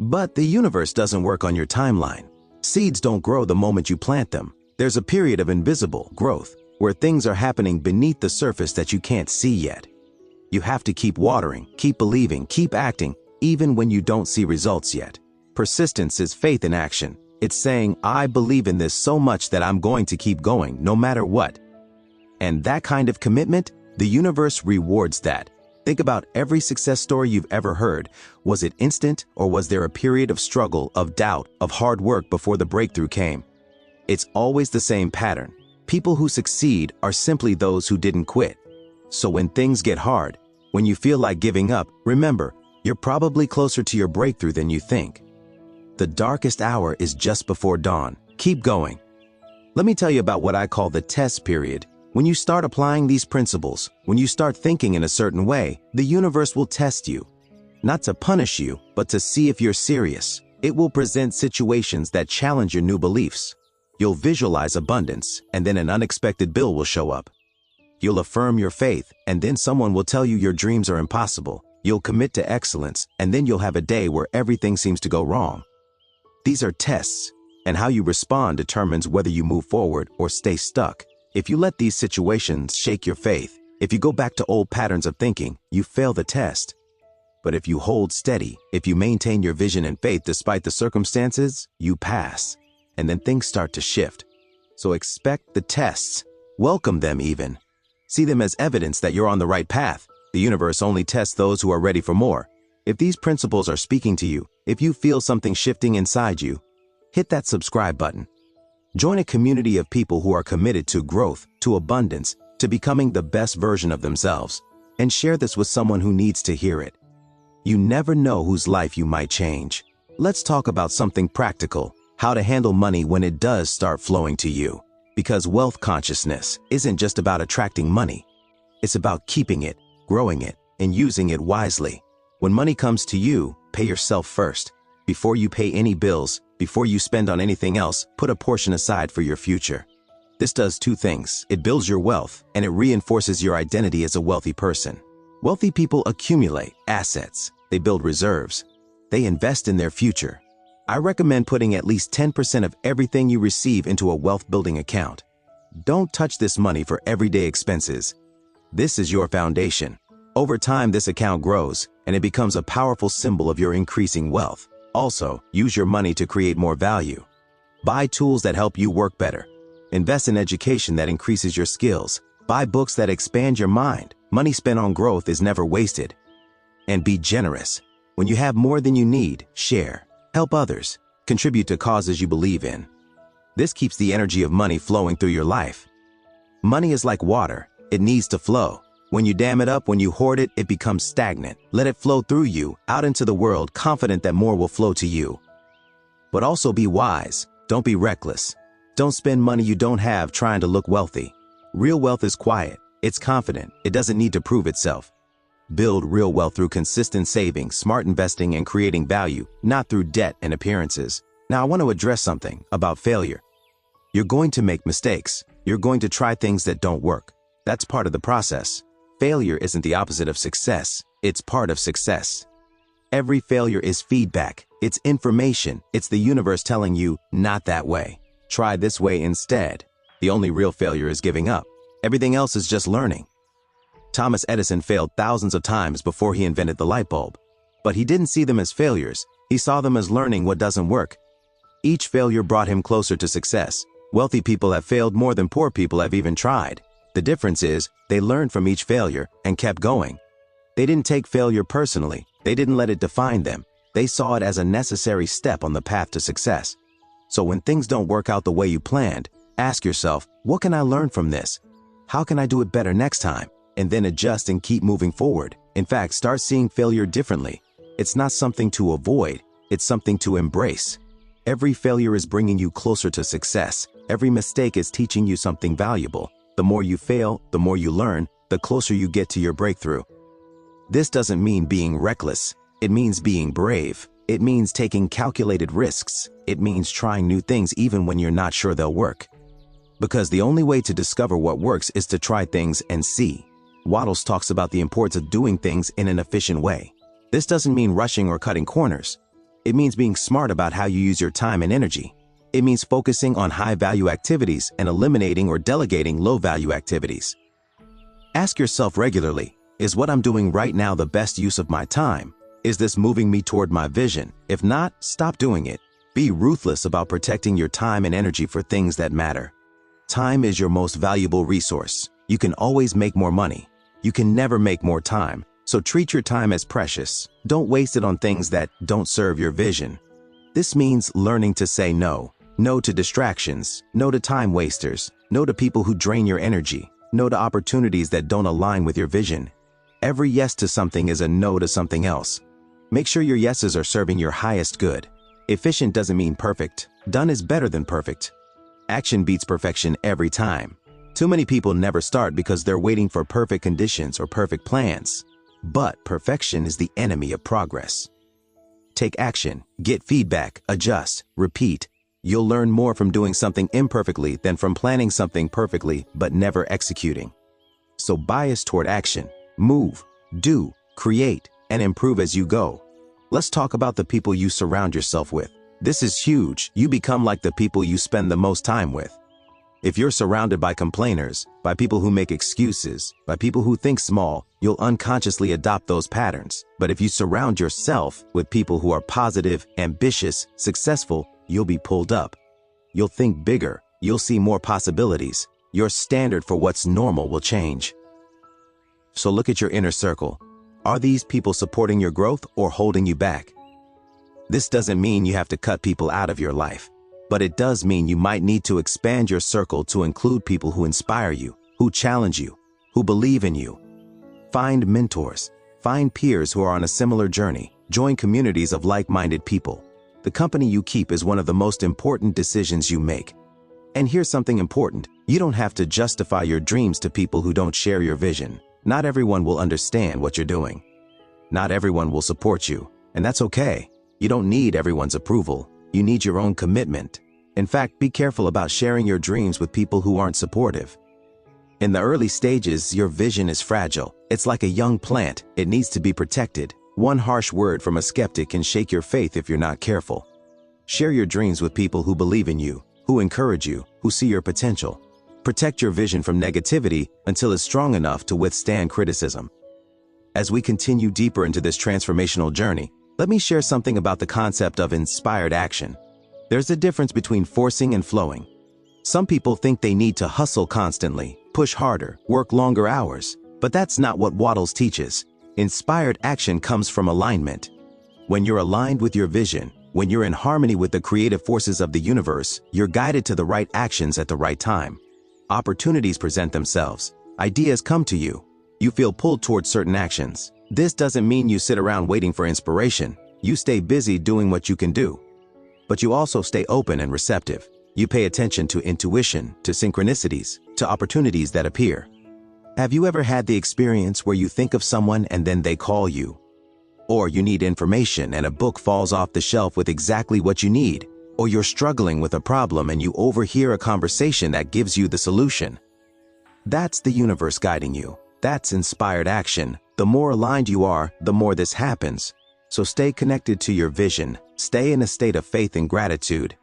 Speaker 1: But the universe doesn't work on your timeline. Seeds don't grow the moment you plant them. There's a period of invisible growth where things are happening beneath the surface that you can't see yet. You have to keep watering, keep believing, keep acting, even when you don't see results yet. Persistence is faith in action. It's saying, I believe in this so much that I'm going to keep going no matter what. And that kind of commitment, the universe rewards that. Think about every success story you've ever heard. Was it instant, or was there a period of struggle, of doubt, of hard work before the breakthrough came? It's always the same pattern. People who succeed are simply those who didn't quit. So when things get hard, when you feel like giving up, remember, you're probably closer to your breakthrough than you think. The darkest hour is just before dawn. Keep going. Let me tell you about what I call the test period. When you start applying these principles, when you start thinking in a certain way, the universe will test you. Not to punish you, but to see if you're serious. It will present situations that challenge your new beliefs. You'll visualize abundance, and then an unexpected bill will show up. You'll affirm your faith, and then someone will tell you your dreams are impossible. You'll commit to excellence, and then you'll have a day where everything seems to go wrong. These are tests, and how you respond determines whether you move forward or stay stuck. If you let these situations shake your faith, if you go back to old patterns of thinking, you fail the test. But if you hold steady, if you maintain your vision and faith despite the circumstances, you pass. And then things start to shift. So expect the tests. Welcome them even. See them as evidence that you're on the right path. The universe only tests those who are ready for more. If these principles are speaking to you, if you feel something shifting inside you, hit that subscribe button. Join a community of people who are committed to growth, to abundance, to becoming the best version of themselves. And share this with someone who needs to hear it. You never know whose life you might change. Let's talk about something practical, how to handle money when it does start flowing to you. Because wealth consciousness isn't just about attracting money. It's about keeping it, growing it, and using it wisely. When money comes to you, pay yourself first. Before you pay any bills, before you spend on anything else, put a portion aside for your future. This does two things. It builds your wealth, and it reinforces your identity as a wealthy person. Wealthy people accumulate assets. They build reserves. They invest in their future. I recommend putting at least 10% of everything you receive into a wealth-building account. Don't touch this money for everyday expenses. This is your foundation. Over time, this account grows, and it becomes a powerful symbol of your increasing wealth. Also, use your money to create more value. Buy tools that help you work better. Invest in education that increases your skills. Buy books that expand your mind. Money spent on growth is never wasted. And be generous. When you have more than you need, share. Help others. Contribute to causes you believe in. This keeps the energy of money flowing through your life. Money is like water. It needs to flow. When you dam it up, when you hoard it, it becomes stagnant. Let it flow through you, out into the world, confident that more will flow to you. But also be wise. Don't be reckless. Don't spend money you don't have trying to look wealthy. Real wealth is quiet. It's confident. It doesn't need to prove itself. Build real wealth through consistent saving, smart investing, and creating value, not through debt and appearances. Now, I want to address something about failure. You're going to make mistakes. You're going to try things that don't work. That's part of the process. Failure isn't the opposite of success. It's part of success. Every failure is feedback. It's information. It's the universe telling you, not that way. Try this way instead. The only real failure is giving up. Everything else is just learning. Thomas Edison failed thousands of times before he invented the light bulb. But he didn't see them as failures. He saw them as learning what doesn't work. Each failure brought him closer to success. Wealthy people have failed more than poor people have even tried. The difference is, they learned from each failure and kept going. They didn't take failure personally. They didn't let it define them. They saw it as a necessary step on the path to success. So when things don't work out the way you planned, ask yourself, what can I learn from this? How can I do it better next time? And then adjust and keep moving forward. In fact, start seeing failure differently. It's not something to avoid. It's something to embrace. Every failure is bringing you closer to success. Every mistake is teaching you something valuable. The more you fail, the more you learn, the closer you get to your breakthrough. This doesn't mean being reckless. It means being brave. It means taking calculated risks. It means trying new things even when you're not sure they'll work. Because the only way to discover what works is to try things and see. Wattles talks about the importance of doing things in an efficient way. This doesn't mean rushing or cutting corners. It means being smart about how you use your time and energy. It means focusing on high-value activities and eliminating or delegating low-value activities. Ask yourself regularly, is what I'm doing right now the best use of my time? Is this moving me toward my vision? If not, stop doing it. Be ruthless about protecting your time and energy for things that matter. Time is your most valuable resource. You can always make more money. You can never make more time. So treat your time as precious. Don't waste it on things that don't serve your vision. This means learning to say no. No to distractions. No to time wasters. No to people who drain your energy. No to opportunities that don't align with your vision. Every yes to something is a no to something else. Make sure your yeses are serving your highest good. Efficient doesn't mean perfect. Done is better than perfect. Action beats perfection every time. Too many people never start because they're waiting for perfect conditions or perfect plans. But perfection is the enemy of progress. Take action, get feedback, adjust, repeat. You'll learn more from doing something imperfectly than from planning something perfectly but never executing. So bias toward action. Move, do, create, and improve as you go. Let's talk about the people you surround yourself with. This is huge. You become like the people you spend the most time with. If you're surrounded by complainers, by people who make excuses, by people who think small, you'll unconsciously adopt those patterns. But if you surround yourself with people who are positive, ambitious, successful, you'll be pulled up. You'll think bigger. You'll see more possibilities. Your standard for what's normal will change. So look at your inner circle. Are these people supporting your growth or holding you back? This doesn't mean you have to cut people out of your life, but it does mean you might need to expand your circle to include people who inspire you, who challenge you, who believe in you. Find mentors. Find peers who are on a similar journey. Join communities of like-minded people. The company you keep is one of the most important decisions you make. And here's something important. You don't have to justify your dreams to people who don't share your vision. Not everyone will understand what you're doing. Not everyone will support you, and that's okay. You don't need everyone's approval. You need your own commitment. In fact, be careful about sharing your dreams with people who aren't supportive. In the early stages, your vision is fragile. It's like a young plant. It needs to be protected. One harsh word from a skeptic can shake your faith if you're not careful. Share your dreams with people who believe in you, who encourage you, who see your potential. Protect your vision from negativity until it's strong enough to withstand criticism. As we continue deeper into this transformational journey, let me share something about the concept of inspired action. There's a difference between forcing and flowing. Some people think they need to hustle constantly, push harder, work longer hours, but that's not what Wattles teaches. Inspired action comes from alignment. When you're aligned with your vision, when you're in harmony with the creative forces of the universe, you're guided to the right actions at the right time. Opportunities present themselves. Ideas come to you. You feel pulled towards certain actions. This doesn't mean you sit around waiting for inspiration. You stay busy doing what you can do. But you also stay open and receptive. You pay attention to intuition, to synchronicities, to opportunities that appear. Have you ever had the experience where you think of someone and then they call you? Or you need information and a book falls off the shelf with exactly what you need? Or you're struggling with a problem and you overhear a conversation that gives you the solution. That's the universe guiding you. That's inspired action. The more aligned you are, the more this happens. So stay connected to your vision, stay in a state of faith and gratitude,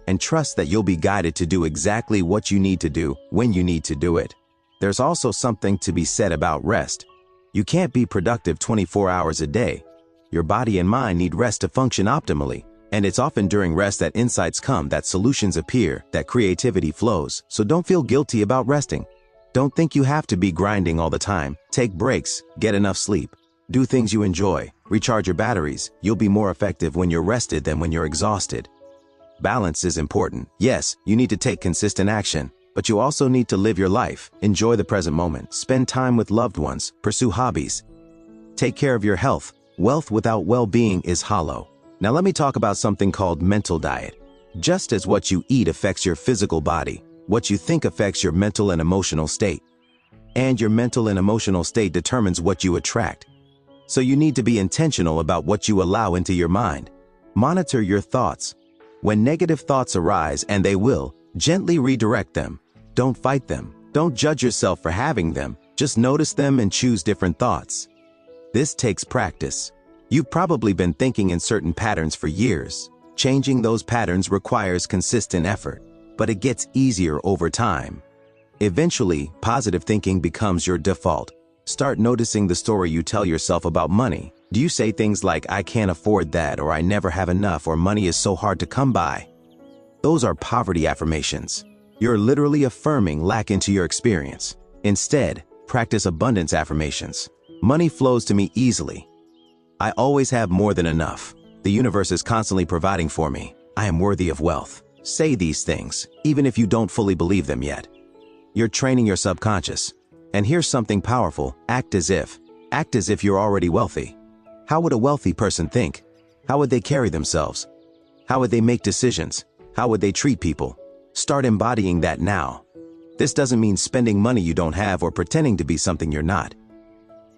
Speaker 1: and trust that you'll be guided to do exactly what you need to do when you need to do it. There's also something to be said about rest. You can't be productive 24 hours a day. Your body and mind need rest to function optimally. And it's often during rest that insights come, that solutions appear, that creativity flows. So don't feel guilty about resting. Don't think you have to be grinding all the time. Take breaks, get enough sleep, do things you enjoy, recharge your batteries. You'll be more effective when you're rested than when you're exhausted. Balance is important. Yes, you need to take consistent action, but you also need to live your life. Enjoy the present moment, spend time with loved ones, pursue hobbies. Take care of your health. Wealth without well-being is hollow. Now let me talk about something called mental diet. Just as what you eat affects your physical body, what you think affects your mental and emotional state. And your mental and emotional state determines what you attract. So you need to be intentional about what you allow into your mind. Monitor your thoughts. When negative thoughts arise, and they will, gently redirect them. Don't fight them. Don't judge yourself for having them. Just notice them and choose different thoughts. This takes practice. You've probably been thinking in certain patterns for years. Changing those patterns requires consistent effort, but it gets easier over time. Eventually, positive thinking becomes your default. Start noticing the story you tell yourself about money. Do you say things like, "I can't afford that," or "I never have enough," or "money is so hard to come by"? Those are poverty affirmations. You're literally affirming lack into your experience. Instead, practice abundance affirmations. Money flows to me easily. I always have more than enough. The universe is constantly providing for me. I am worthy of wealth. Say these things, even if you don't fully believe them yet. You're training your subconscious. And here's something powerful. Act as if. Act as if you're already wealthy. How would a wealthy person think? How would they carry themselves? How would they make decisions? How would they treat people? Start embodying that now. This doesn't mean spending money you don't have or pretending to be something you're not.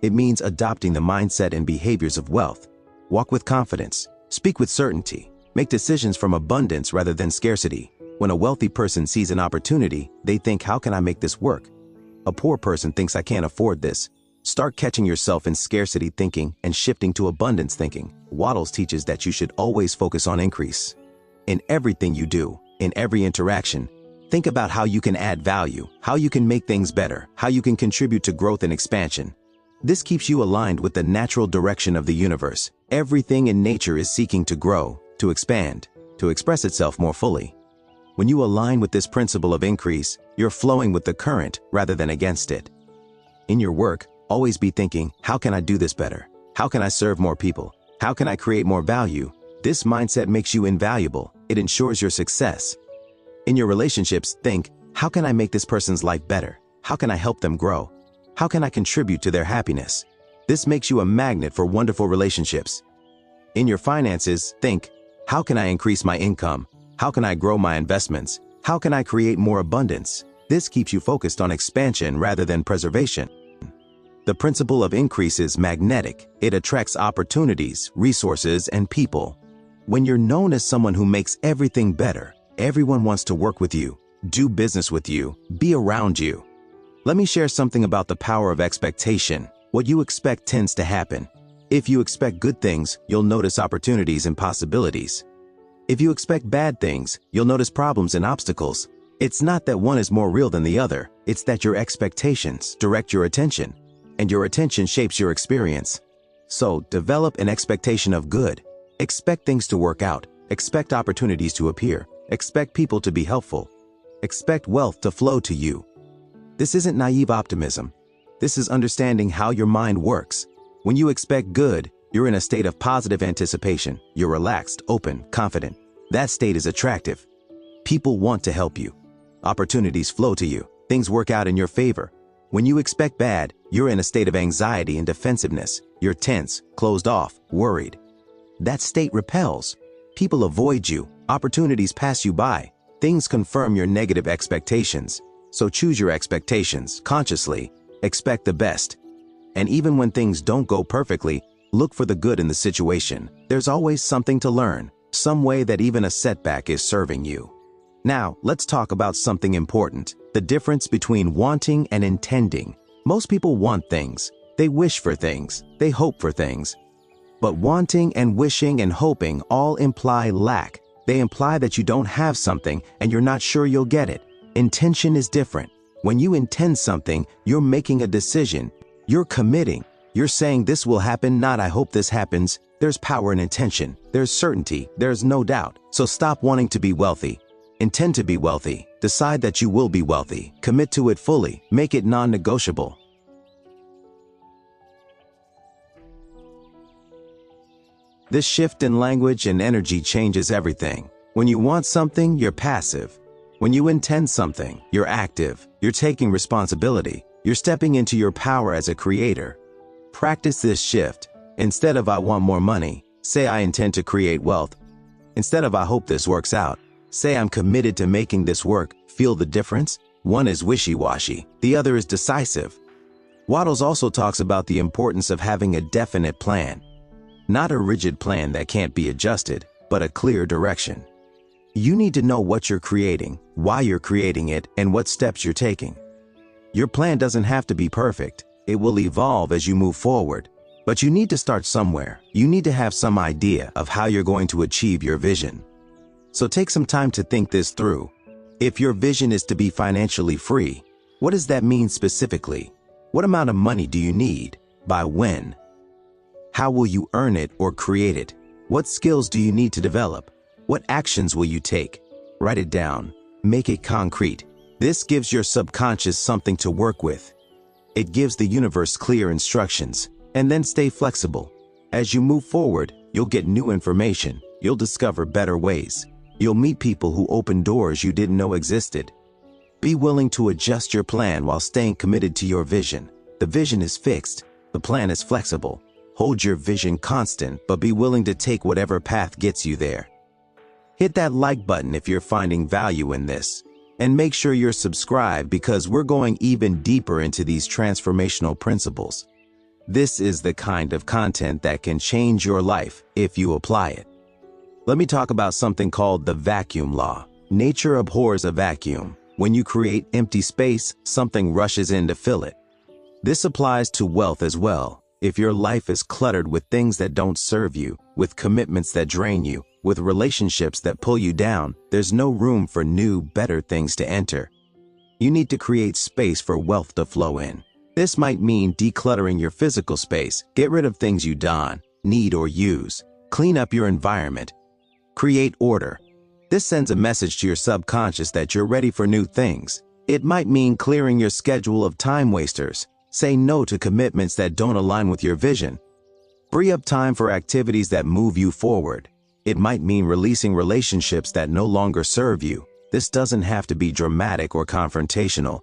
Speaker 1: It means adopting the mindset and behaviors of wealth. Walk with confidence. Speak with certainty. Make decisions from abundance rather than scarcity. When a wealthy person sees an opportunity, they think, "How can I make this work?" A poor person thinks, "I can't afford this." Start catching yourself in scarcity thinking and shifting to abundance thinking. Wattles teaches that you should always focus on increase. In everything you do, in every interaction, think about how you can add value, how you can make things better, how you can contribute to growth and expansion. This keeps you aligned with the natural direction of the universe. Everything in nature is seeking to grow, to expand, to express itself more fully. When you align with this principle of increase, you're flowing with the current rather than against it. In your work, always be thinking, "How can I do this better? How can I serve more people? How can I create more value?" This mindset makes you invaluable. It ensures your success. In your relationships, think, "How can I make this person's life better? How can I help them grow? How can I contribute to their happiness?" This makes you a magnet for wonderful relationships. In your finances, think, "How can I increase my income? How can I grow my investments? How can I create more abundance?" This keeps you focused on expansion rather than preservation. The principle of increase is magnetic. It attracts opportunities, resources, and people. When you're known as someone who makes everything better, everyone wants to work with you, do business with you, be around you. Let me share something about the power of expectation. What you expect tends to happen. If you expect good things, you'll notice opportunities and possibilities. If you expect bad things, you'll notice problems and obstacles. It's not that one is more real than the other, it's that your expectations direct your attention, and your attention shapes your experience. So, develop an expectation of good. Expect things to work out. Expect opportunities to appear. Expect people to be helpful. Expect wealth to flow to you. This isn't naive optimism. This is understanding how your mind works. When you expect good, you're in a state of positive anticipation. You're relaxed, open, confident. That state is attractive. People want to help you. Opportunities flow to you. Things work out in your favor. When you expect bad, you're in a state of anxiety and defensiveness. You're tense, closed off, worried. That state repels. People avoid you. Opportunities pass you by. Things confirm your negative expectations. So choose your expectations consciously. Expect the best. And even when things don't go perfectly, look for the good in the situation. There's always something to learn. some way that even a setback is serving you. Now, let's talk about something important, the difference between wanting and intending. Most people want things. They wish for things. They hope for things. But wanting and wishing and hoping all imply lack. They imply that you don't have something and you're not sure you'll get it. Intention is different. When you intend something, you're making a decision. You're committing. You're saying this will happen, not I hope this happens. There's power in intention. There's certainty. There's no doubt. So stop wanting to be wealthy. Intend to be wealthy. Decide that you will be wealthy. Commit to it fully. Make it non-negotiable. This shift in language and energy changes everything. When you want something, you're passive. When you intend something, you're active. You're taking responsibility. You're stepping into your power as a creator. Practice this shift. Instead of I want more money, say I intend to create wealth. Instead of I hope this works out, say I'm committed to making this work. Feel the difference? One is wishy-washy, the other is decisive. Wattles also talks about the importance of having a definite plan. Not a rigid plan that can't be adjusted, but a clear direction. You need to know what you're creating, why you're creating it, and what steps you're taking. Your plan doesn't have to be perfect. It will evolve as you move forward. But you need to start somewhere. You need to have some idea of how you're going to achieve your vision. So take some time to think this through. If your vision is to be financially free, what does that mean specifically? What amount of money do you need? By when? How will you earn it or create it? What skills do you need to develop? What actions will you take? Write it down. Make it concrete. This gives your subconscious something to work with. It gives the universe clear instructions. And then stay flexible. As you move forward, you'll get new information. You'll discover better ways. You'll meet people who open doors you didn't know existed. Be willing to adjust your plan while staying committed to your vision. The vision is fixed. The plan is flexible. Hold your vision constant, but be willing to take whatever path gets you there. Hit that like button if you're finding value in this. And make sure you're subscribed because we're going even deeper into these transformational principles. This is the kind of content that can change your life if you apply it. Let me talk about something called the vacuum law. Nature abhors a vacuum. When you create empty space, something rushes in to fill it. This applies to wealth as well. If your life is cluttered with things that don't serve you, with commitments that drain you, with relationships that pull you down, there's no room for new, better things to enter. You need to create space for wealth to flow in. This might mean decluttering your physical space. Get rid of things you don't need or use. Clean up your environment. Create order. This sends a message to your subconscious that you're ready for new things. It might mean clearing your schedule of time wasters. Say no to commitments that don't align with your vision. Free up time for activities that move you forward. It might mean releasing relationships that no longer serve you. This doesn't have to be dramatic or confrontational.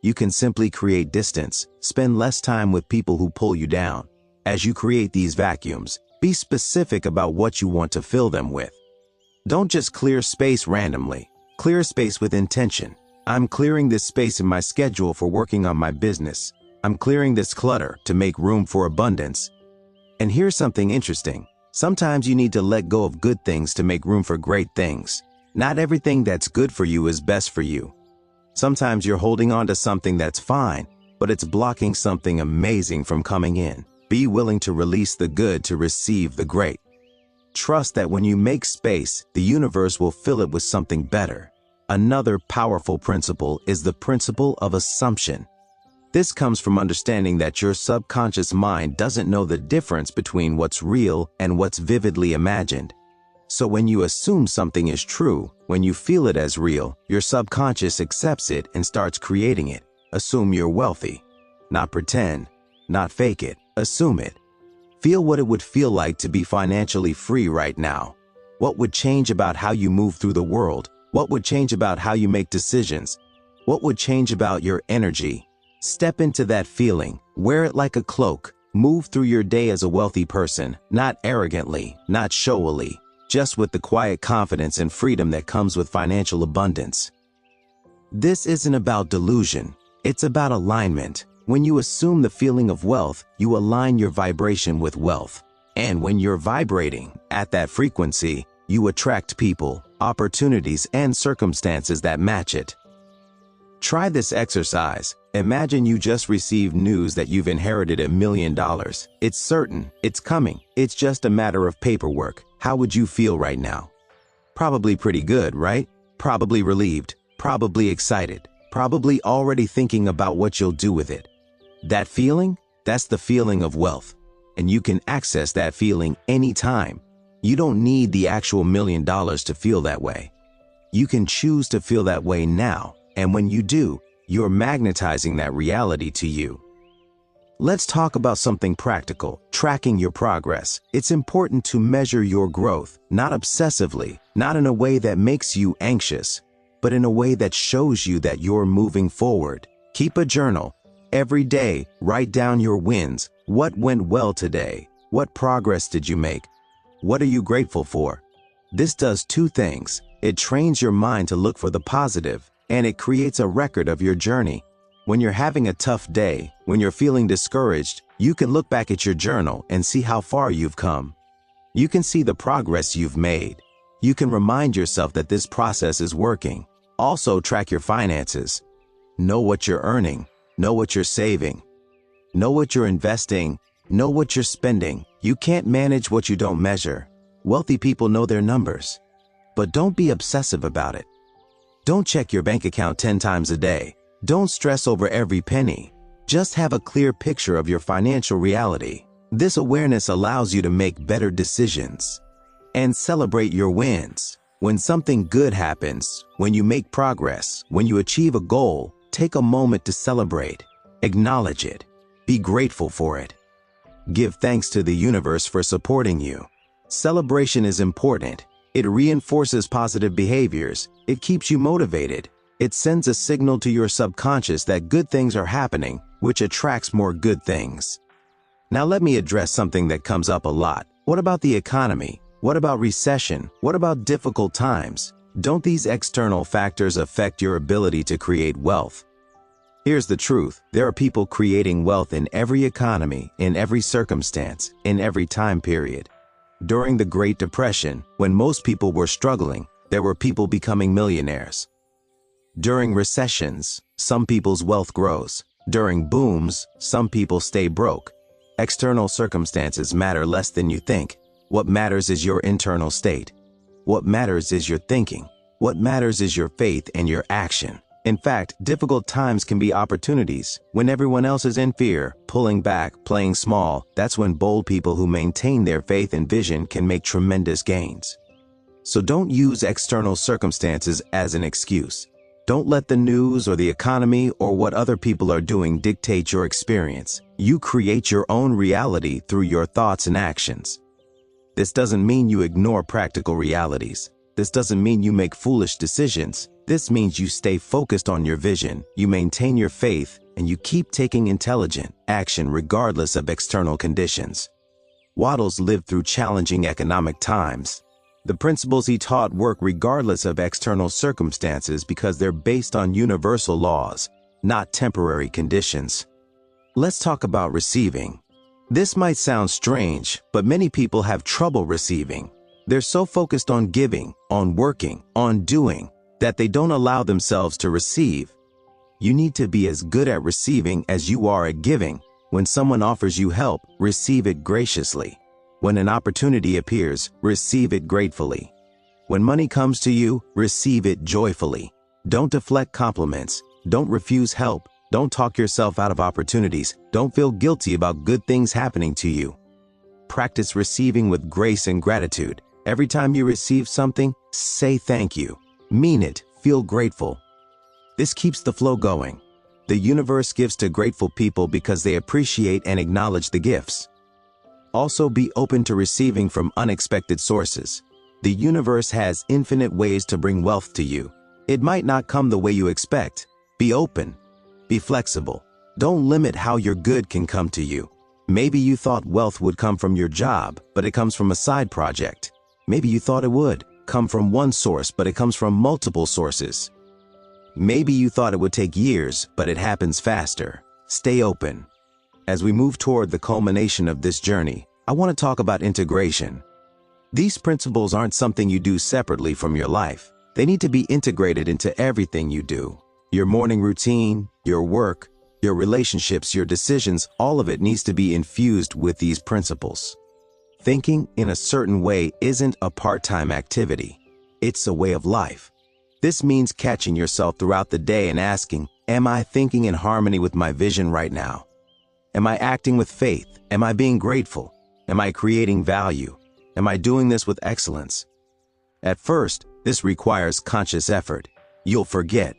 Speaker 1: You can simply create distance, spend less time with people who pull you down. As you create these vacuums, be specific about what you want to fill them with. Don't just clear space randomly. Clear space with intention. I'm clearing this space in my schedule for working on my business. I'm clearing this clutter to make room for abundance. And here's something interesting. Sometimes you need to let go of good things to make room for great things. Not everything that's good for you is best for you. Sometimes you're holding on to something that's fine, but it's blocking something amazing from coming in. Be willing to release the good to receive the great. Trust that when you make space, the universe will fill it with something better. Another powerful principle is the principle of assumption. This comes from understanding that your subconscious mind doesn't know the difference between what's real and what's vividly imagined. So when you assume something is true, when you feel it as real, your subconscious accepts it and starts creating it. Assume you're wealthy. Not pretend, not fake it, assume it. Feel what it would feel like to be financially free right now. What would change about how you move through the world? What would change about how you make decisions? What would change about your energy? Step into that feeling, wear it like a cloak, move through your day as a wealthy person, not arrogantly, not showily, just with the quiet confidence and freedom that comes with financial abundance. This isn't about delusion, it's about alignment. When you assume the feeling of wealth, you align your vibration with wealth. And when you're vibrating at that frequency, you attract people, opportunities, and circumstances that match it. Try this exercise. Imagine you just received news that you've inherited $1 million. It's certain, it's coming, it's just a matter of paperwork. How would you feel right now? Probably pretty good, right? Probably relieved, probably excited, probably already thinking about what you'll do with it. That feeling? That's the feeling of wealth. And you can access that feeling anytime. You don't need the actual $1 million to feel that way. You can choose to feel that way now, and when you do, you're magnetizing that reality to you. Let's talk about something practical, tracking your progress. It's important to measure your growth, not obsessively, not in a way that makes you anxious, but in a way that shows you that you're moving forward. Keep a journal. Every day, write down your wins. What went well today? What progress did you make? What are you grateful for? This does two things. It trains your mind to look for the positive, and it creates a record of your journey. When you're having a tough day, when you're feeling discouraged, you can look back at your journal and see how far you've come. You can see the progress you've made. You can remind yourself that this process is working. Also, track your finances. Know what you're earning. Know what you're saving. Know what you're investing. Know what you're spending. You can't manage what you don't measure. Wealthy people know their numbers. But don't be obsessive about it. Don't check your bank account 10 times a day. Don't stress over every penny. Just have a clear picture of your financial reality. This awareness allows you to make better decisions. And celebrate your wins. When something good happens, when you make progress, when you achieve a goal, take a moment to celebrate. Acknowledge it. Be grateful for it. Give thanks to the universe for supporting you. Celebration is important. It reinforces positive behaviors. It keeps you motivated. It sends a signal to your subconscious that good things are happening, which attracts more good things. Now let me address something that comes up a lot. What about the economy? What about recession? What about difficult times? Don't these external factors affect your ability to create wealth? Here's the truth. There are people creating wealth in every economy, in every circumstance, in every time period. During the Great Depression, when most people were struggling, there were people becoming millionaires. During recessions, some people's wealth grows. During booms, some people stay broke. External circumstances matter less than you think. What matters is your internal state. What matters is your thinking. What matters is your faith and your action. In fact, difficult times can be opportunities. When everyone else is in fear, pulling back, playing small, that's when bold people who maintain their faith and vision can make tremendous gains. So don't use external circumstances as an excuse. Don't let the news or the economy or what other people are doing dictate your experience. You create your own reality through your thoughts and actions. This doesn't mean you ignore practical realities. This doesn't mean you make foolish decisions. This means you stay focused on your vision, you maintain your faith, and you keep taking intelligent action regardless of external conditions. Wattles lived through challenging economic times. The principles he taught work regardless of external circumstances because they're based on universal laws, not temporary conditions. Let's talk about receiving. This might sound strange, but many people have trouble receiving. They're so focused on giving, on working, on doing, that they don't allow themselves to receive. You need to be as good at receiving as you are at giving. When someone offers you help, receive it graciously. When an opportunity appears, receive it gratefully. When money comes to you, receive it joyfully. Don't deflect compliments. Don't refuse help. Don't talk yourself out of opportunities. Don't feel guilty about good things happening to you. Practice receiving with grace and gratitude. Every time you receive something, say thank you. Mean it. Feel grateful. This keeps the flow going. The universe gives to grateful people because they appreciate and acknowledge the gifts. Also, be open to receiving from unexpected sources. The universe has infinite ways to bring wealth to you. It might not come the way you expect. Be open. Be flexible. Don't limit how your good can come to you. Maybe you thought wealth would come from your job, but it comes from a side project. Maybe you thought it would come from one source, but it comes from multiple sources. Maybe you thought it would take years, but it happens faster. Stay open. As we move toward the culmination of this journey, I want to talk about integration. These principles aren't something you do separately from your life. They need to be integrated into everything you do. Your morning routine, your work, your relationships, your decisions, all of it needs to be infused with these principles. Thinking in a certain way isn't a part-time activity. It's a way of life. This means catching yourself throughout the day and asking, am I thinking in harmony with my vision right now? Am I acting with faith? Am I being grateful? Am I creating value? Am I doing this with excellence? At first, this requires conscious effort. You'll forget.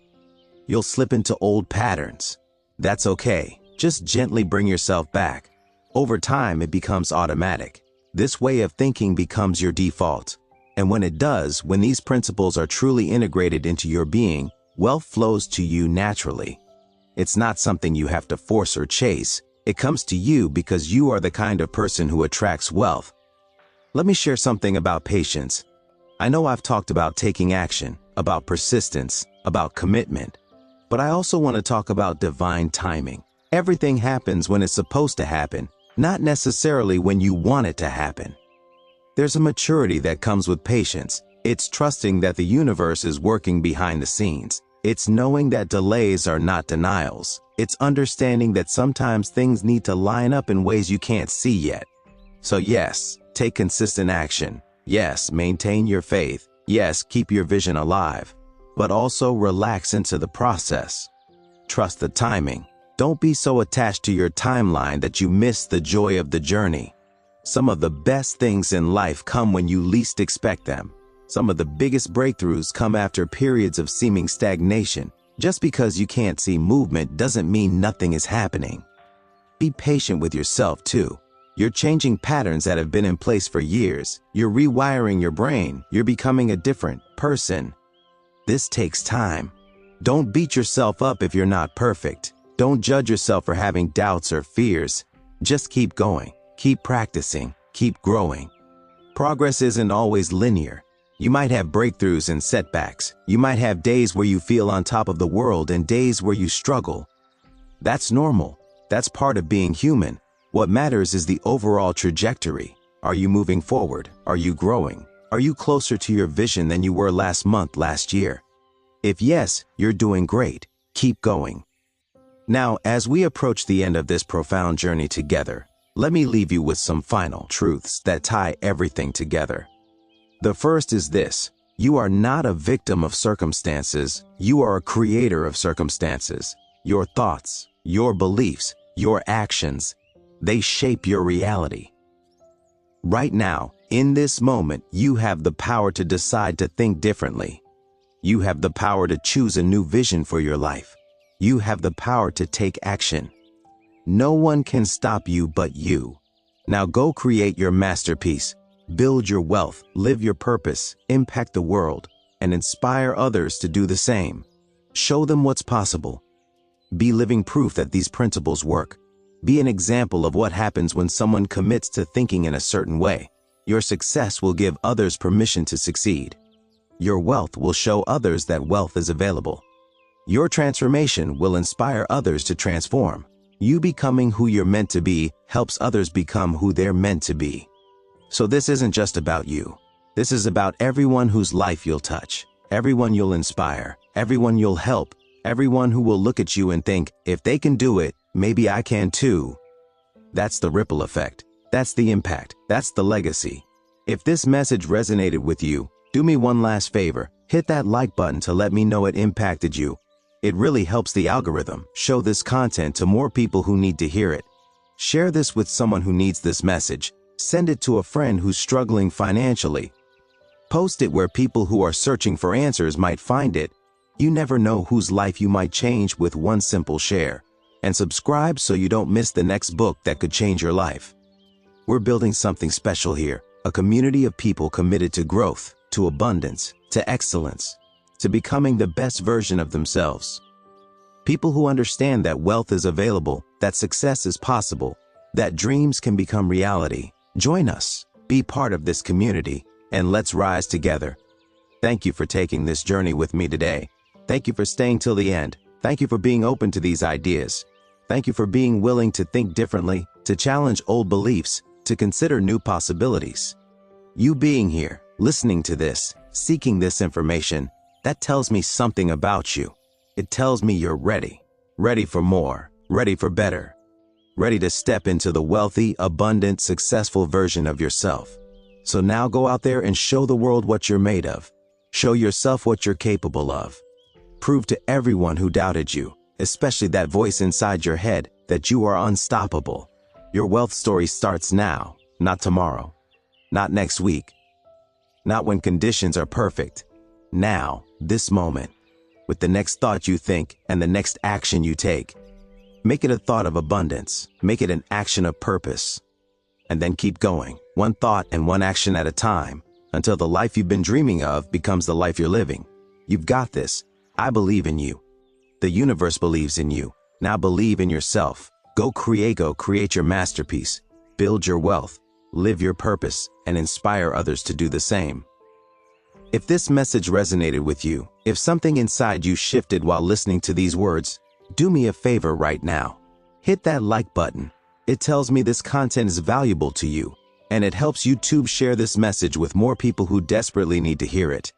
Speaker 1: You'll slip into old patterns. That's okay. Just gently bring yourself back. Over time, it becomes automatic. This way of thinking becomes your default. And when it does, when these principles are truly integrated into your being, wealth flows to you naturally. It's not something you have to force or chase. It comes to you because you are the kind of person who attracts wealth. Let me share something about patience. I know I've talked about taking action, about persistence, about commitment, but I also want to talk about divine timing. Everything happens when it's supposed to happen, not necessarily when you want it to happen. There's a maturity that comes with patience. It's trusting that the universe is working behind the scenes. It's knowing that delays are not denials. It's understanding that sometimes things need to line up in ways you can't see yet. So yes, take consistent action. Yes, maintain your faith. Yes, keep your vision alive. But also relax into the process. Trust the timing. Don't be so attached to your timeline that you miss the joy of the journey. Some of the best things in life come when you least expect them. Some of the biggest breakthroughs come after periods of seeming stagnation. Just because you can't see movement doesn't mean nothing is happening. Be patient with yourself too. You're changing patterns that have been in place for years. You're rewiring your brain. You're becoming a different person. This takes time. Don't beat yourself up if you're not perfect. Don't judge yourself for having doubts or fears. Just keep going. Keep practicing. Keep growing. Progress isn't always linear. You might have breakthroughs and setbacks. You might have days where you feel on top of the world and days where you struggle. That's normal. That's part of being human. What matters is the overall trajectory. Are you moving forward? Are you growing? Are you closer to your vision than you were last month, last year? If yes, you're doing great. Keep going. Now, as we approach the end of this profound journey together, let me leave you with some final truths that tie everything together. The first is this: you are not a victim of circumstances. You are a creator of circumstances. Your thoughts, your beliefs, your actions, they shape your reality. Right now, in this moment, you have the power to decide to think differently. You have the power to choose a new vision for your life. You have the power to take action. No one can stop you but you. Now go create your masterpiece. Build your wealth, live your purpose, impact the world, and inspire others to do the same. Show them what's possible. Be living proof that these principles work. Be an example of what happens when someone commits to thinking in a certain way. Your success will give others permission to succeed. Your wealth will show others that wealth is available. Your transformation will inspire others to transform. You becoming who you're meant to be helps others become who they're meant to be. So this isn't just about you. This is about everyone whose life you'll touch, everyone you'll inspire, everyone you'll help, everyone who will look at you and think, if they can do it, maybe I can too. That's the ripple effect. That's the impact. That's the legacy. If this message resonated with you, do me one last favor. Hit that like button to let me know it impacted you. It really helps the algorithm show this content to more people who need to hear it. Share this with someone who needs this message. Send it to a friend who's struggling financially. Post it where people who are searching for answers might find it. You never know whose life you might change with one simple share. And subscribe so you don't miss the next book that could change your life. We're building something special here, a community of people committed to growth, to abundance, to excellence, to becoming the best version of themselves. People who understand that wealth is available, that success is possible, that dreams can become reality. Join us, be part of this community, and let's rise together. Thank you for taking this journey with me today. Thank you for staying till the end. Thank you for being open to these ideas. Thank you for being willing to think differently, to challenge old beliefs, to consider new possibilities. You being here, listening to this, seeking this information, that tells me something about you. It tells me you're ready. Ready for more, ready for better. Ready to step into the wealthy, abundant, successful version of yourself. So now go out there and show the world what you're made of. Show yourself what you're capable of. Prove to everyone who doubted you, especially that voice inside your head, that you are unstoppable. Your wealth story starts now, not tomorrow, not next week, not when conditions are perfect. Now, this moment, with the next thought you think and the next action you take. Make it a thought of abundance. Make it an action of purpose. And then keep going, one thought and one action at a time, until the life you've been dreaming of becomes the life you're living. You've got this. I believe in you. The universe believes in you. Now believe in yourself. Go create your masterpiece. Build your wealth, live your purpose, and inspire others to do the same. If this message resonated with you, if something inside you shifted while listening to these words, do me a favor right now. Hit that like button. It tells me this content is valuable to you, and it helps YouTube share this message with more people who desperately need to hear it.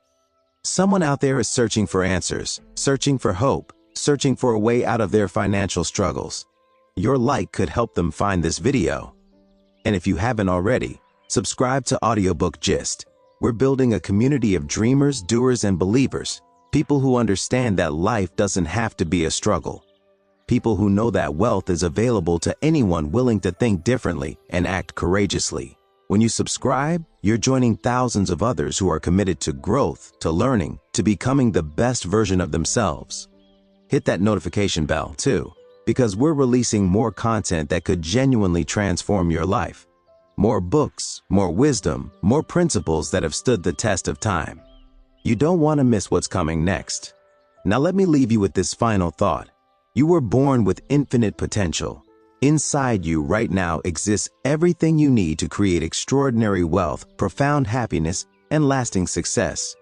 Speaker 1: Someone out there is searching for answers, searching for hope, searching for a way out of their financial struggles. Your like could help them find this video. And if you haven't already, subscribe to Audiobook Gist. We're building a community of dreamers, doers, and believers. People who understand that life doesn't have to be a struggle. People who know that wealth is available to anyone willing to think differently and act courageously. When you subscribe, you're joining thousands of others who are committed to growth, to learning, to becoming the best version of themselves. Hit that notification bell, too, because we're releasing more content that could genuinely transform your life. More books, more wisdom, more principles that have stood the test of time. You don't want to miss what's coming next. Now let me leave you with this final thought. You were born with infinite potential. Inside you right now exists everything you need to create extraordinary wealth, profound happiness, and lasting success.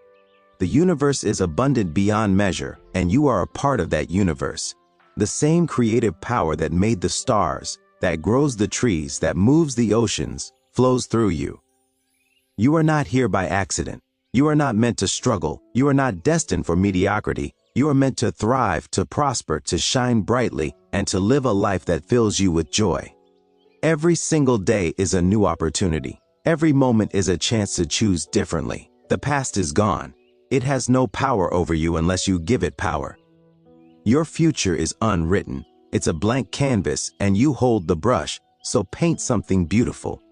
Speaker 1: The universe is abundant beyond measure, and you are a part of that universe. The same creative power that made the stars, that grows the trees, that moves the oceans, flows through you. You are not here by accident. You are not meant to struggle. You are not destined for mediocrity. You are meant to thrive, to prosper, to shine brightly, and to live a life that fills you with joy. Every single day is a new opportunity. Every moment is a chance to choose differently. The past is gone. It has no power over you unless you give it power. Your future is unwritten. It's a blank canvas, and you hold the brush, so paint something beautiful.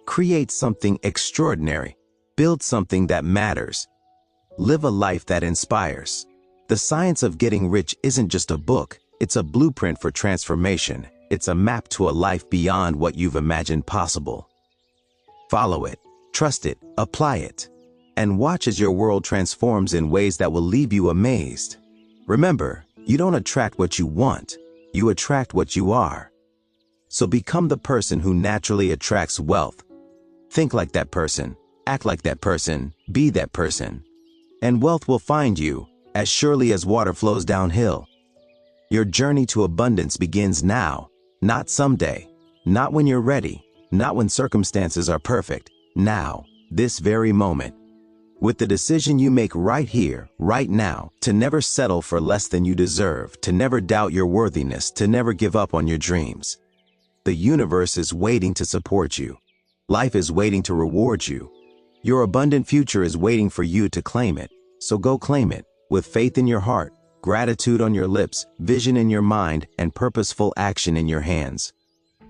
Speaker 1: Create something extraordinary. Build something that matters. Live a life that inspires. The Science of Getting Rich isn't just a book, it's a blueprint for transformation. It's a map to a life beyond what you've imagined possible. Follow it, trust it, apply it, and watch as your world transforms in ways that will leave you amazed. Remember, you don't attract what you want, you attract what you are. So become the person who naturally attracts wealth. Think like that person, act like that person, be that person. And wealth will find you, as surely as water flows downhill. Your journey to abundance begins now, not someday, not when you're ready, not when circumstances are perfect, now, this very moment. With the decision you make right here, right now, to never settle for less than you deserve, to never doubt your worthiness, to never give up on your dreams. The universe is waiting to support you. Life is waiting to reward you. Your abundant future is waiting for you to claim it, so go claim it. With faith in your heart, gratitude on your lips, vision in your mind, and purposeful action in your hands.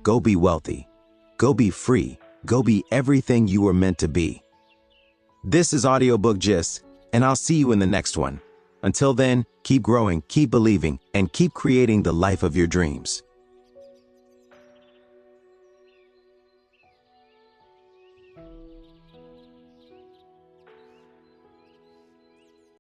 Speaker 1: Go be wealthy. Go be free. Go be everything you were meant to be. This is Audiobook Gist, and I'll see you in the next one. Until then, keep growing, keep believing, and keep creating the life of your dreams.